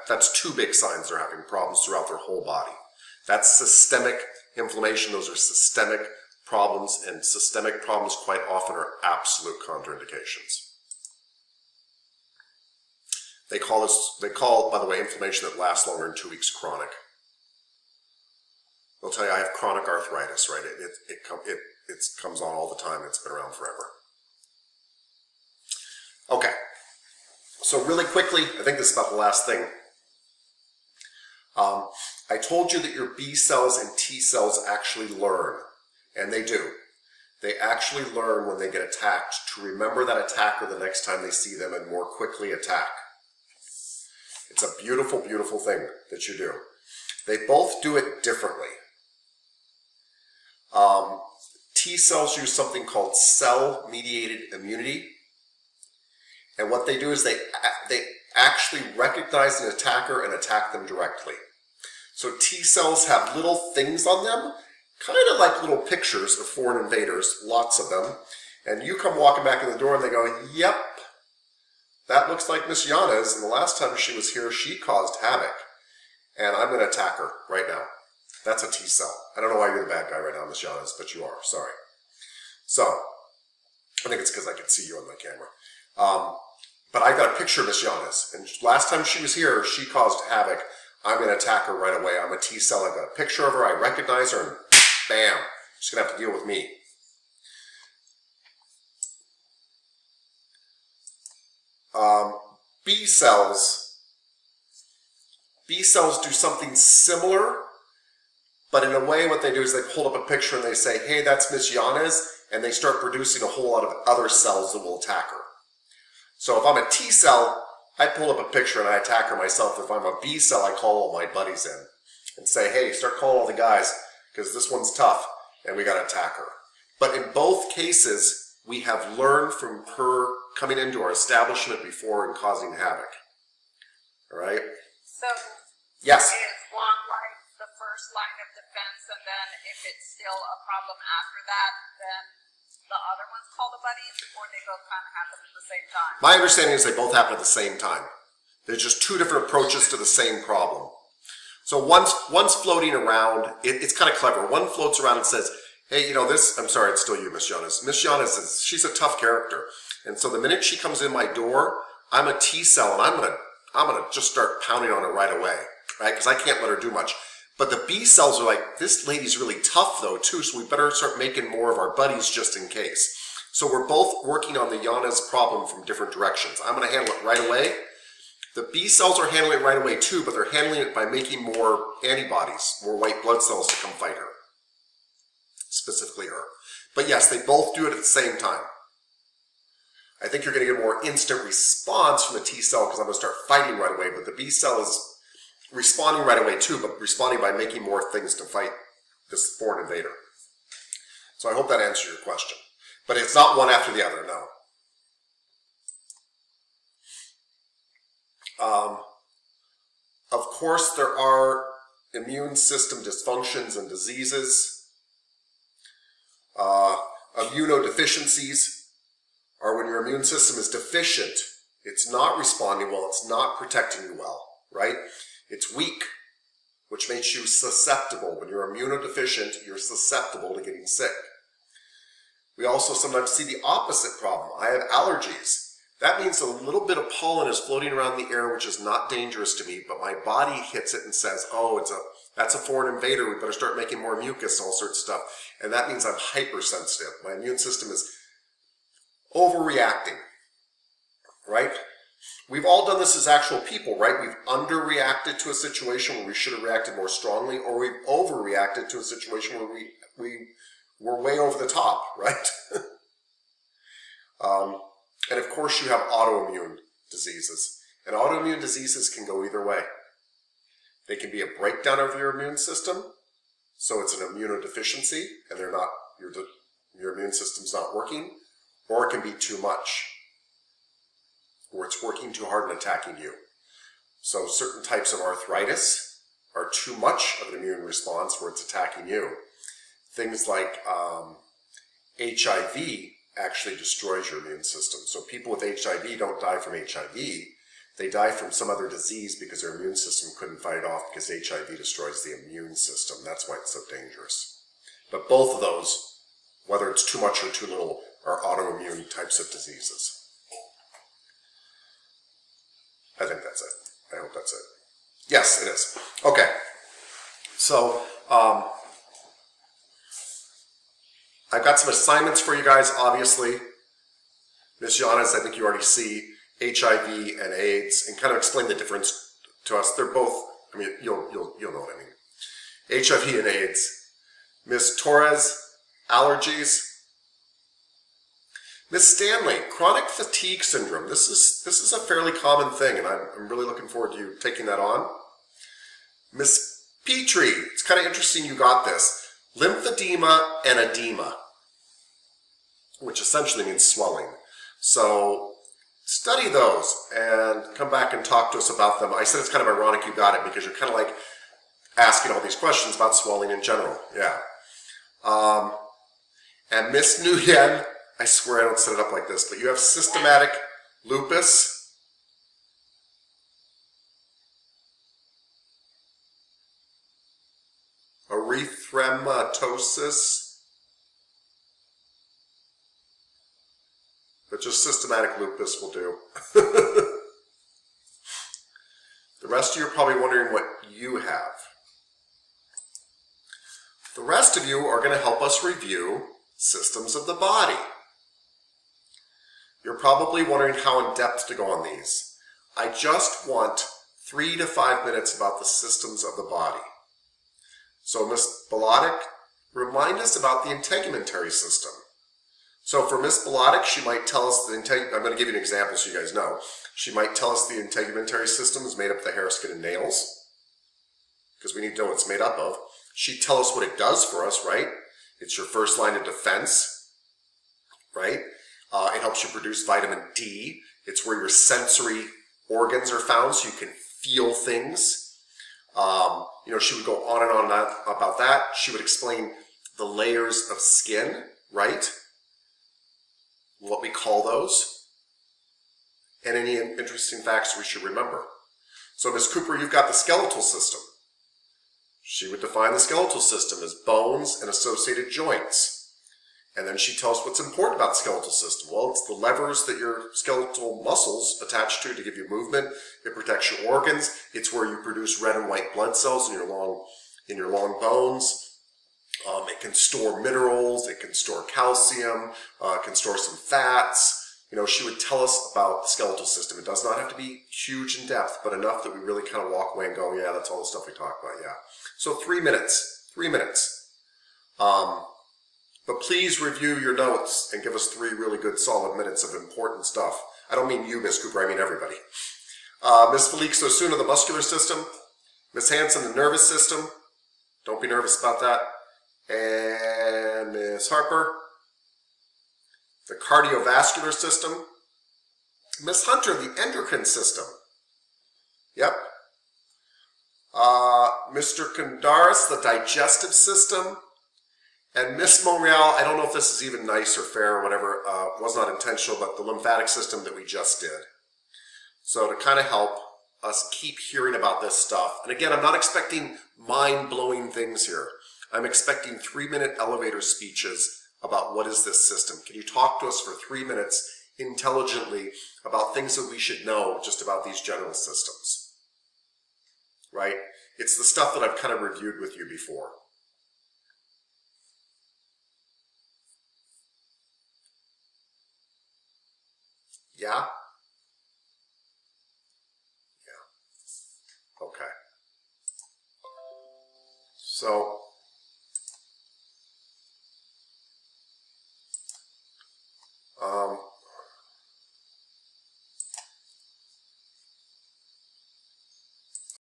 That's two big signs they're having problems throughout their whole body. That's systemic inflammation. Those are systemic problems, and systemic problems quite often are absolute contraindications. They call, by the way, inflammation that lasts longer than 2 weeks chronic. They'll tell you I have chronic arthritis, right? It comes on all the time. It's been around forever. Okay. So really quickly, I think this is about the last thing. I told you that your B cells and T cells actually learn, and they do. They actually learn when they get attacked to remember that attacker the next time they see them and more quickly attack. It's a beautiful, beautiful thing that you do. They both do it differently. T cells use something called cell-mediated immunity. And what they do is they actually recognize an attacker and attack them directly. So T cells have little things on them, kind of like little pictures of foreign invaders, lots of them. And you come walking back in the door and they go, yep, that looks like Miss Yana's, and the last time she was here, she caused havoc. And I'm going to attack her right now. That's a T cell. I don't know why you're the bad guy right now, Miss Yana's, but you are. Sorry. So, I think it's because I can see you on my camera. But I got a picture of Miss Yana's, and last time she was here, she caused havoc. I'm going to attack her right away. I'm a T cell. I've got a picture of her. I recognize her, and bam, she's going to have to deal with me. B cells do something similar, but in a way what they do is they hold up a picture and they say, hey, that's Miss Yana's, and they start producing a whole lot of other cells that will attack her. So if I'm a T cell, I pull up a picture and I attack her myself. If I'm a B cell, I call all my buddies in and say, hey, start calling all the guys because this one's tough and we got to attack her. But in both cases, we have learned from her coming into our establishment before and causing havoc. All right? So, yes? is one like the first line of defense, and then if it's still a problem after that, then the other ones call the buddies, or they both kind of happen at the same time? My understanding is they both happen at the same time. There's just two different approaches to the same problem. So one's floating around. It's kind of clever. One floats around and says, hey, you know this, I'm sorry, it's still you, Miss Jonas. Miss Jonas, she's a tough character. And so the minute she comes in my door, I'm a T cell, and I'm gonna just start pounding on her right away, right? Because I can't let her do much. But the B cells are like, this lady's really tough though too, so we better start making more of our buddies just in case. So we're both working on the Yana's problem from different directions. I'm gonna handle it right away. The B cells are handling it right away too, but they're handling it by making more antibodies, more white blood cells to come fight her. Specifically her. But yes, they both do it at the same time. I think you're going to get a more instant response from the T cell because I'm going to start fighting right away, but the B cell is responding right away too, but responding by making more things to fight this foreign invader. So I hope that answers your question. But it's not one after the other, no. Of course, there are immune system dysfunctions and diseases. Immunodeficiencies are when your immune system is deficient. It's not responding well, it's not protecting you well, right? It's weak, which makes you susceptible. When you're immunodeficient, you're susceptible to getting sick. We also sometimes see the opposite problem. I have allergies. That means a little bit of pollen is floating around the air, which is not dangerous to me, but my body hits it and says, oh, that's a foreign invader. We better start making more mucus, all sorts of stuff. And that means I'm hypersensitive. My immune system is overreacting, right? We've all done this as actual people, right? We've underreacted to a situation where we should have reacted more strongly, or we've overreacted to a situation where we were way over the top, right? And of course you have autoimmune diseases. And autoimmune diseases can go either way. They can be a breakdown of your immune system, so it's an immunodeficiency and your immune system's not working, or it can be too much, or it's working too hard and attacking you. So certain types of arthritis are too much of an immune response where it's attacking you. Things like HIV actually destroys your immune system. So people with HIV don't die from HIV. They die from some other disease because their immune system couldn't fight it off, because HIV destroys the immune system. That's why it's so dangerous. But both of those, whether it's too much or too little, are autoimmune types of diseases. I think that's it. I hope that's it. Yes, it is. Okay. So, I've got some assignments for you guys, obviously. Ms. Giannis, I think you already see HIV and AIDS, and kind of explain the difference to us. They're both, I mean, you'll know what I mean. HIV and AIDS. Ms. Torres, allergies. Ms. Stanley, chronic fatigue syndrome. This is a fairly common thing, and I'm really looking forward to you taking that on. Ms. Petrie, it's kind of interesting you got this. Lymphedema and edema, which essentially means swelling. So study those and come back and talk to us about them. I said it's kind of ironic you got it because you're kind of like asking all these questions about swelling in general. Yeah. And Miss Nguyen, I swear I don't set it up like this, but you have systematic lupus. Erythematosus. But just systematic lupus will do. The rest of you are probably wondering what you have. The rest of you are going to help us review systems of the body. You're probably wondering how in depth to go on these. I just want 3 to 5 minutes about the systems of the body. So Ms. Bilotic, remind us about the integumentary system. So for Ms. Bilotic, she might tell us, I'm going to give you an example so you guys know. She might tell us the integumentary system is made up of the hair, skin, and nails, because we need to know what it's made up of. She'd tell us what it does for us, right? It's your first line of defense, right? It helps you produce vitamin D. It's where your sensory organs are found, so you can feel things. She would go on and on about that. She would explain the layers of skin, right? What we call those, and any interesting facts we should remember. So Ms. Cooper, you've got the skeletal system. She would define the skeletal system as bones and associated joints. And then she tells us what's important about the skeletal system. Well, it's the levers that your skeletal muscles attach to give you movement. It protects your organs. It's where you produce red and white blood cells in your long bones. It can store minerals. It can store calcium. It can store some fats. She would tell us about the skeletal system. It does not have to be huge in depth, but enough that we really kind of walk away and go, yeah, that's all the stuff we talked about, yeah. So 3 minutes. 3 minutes. But please review your notes and give us 3 really good solid minutes of important stuff. I don't mean you, Ms. Cooper, I mean everybody. Ms. Felix Osuna, the muscular system. Ms. Hanson, the nervous system. Don't be nervous about that. And Ms. Harper, the cardiovascular system. Ms. Hunter, the endocrine system. Yep. Mr. Kondaris, the digestive system. And Miss Monreal, I don't know if this is even nice or fair or whatever, was not intentional, but the lymphatic system that we just did. So to kind of help us keep hearing about this stuff. And again, I'm not expecting mind-blowing things here. I'm expecting 3-minute elevator speeches about what is this system. Can you talk to us for 3 minutes intelligently about things that we should know just about these general systems? Right? It's the stuff that I've kind of reviewed with you before. Yeah? Yeah. Okay. So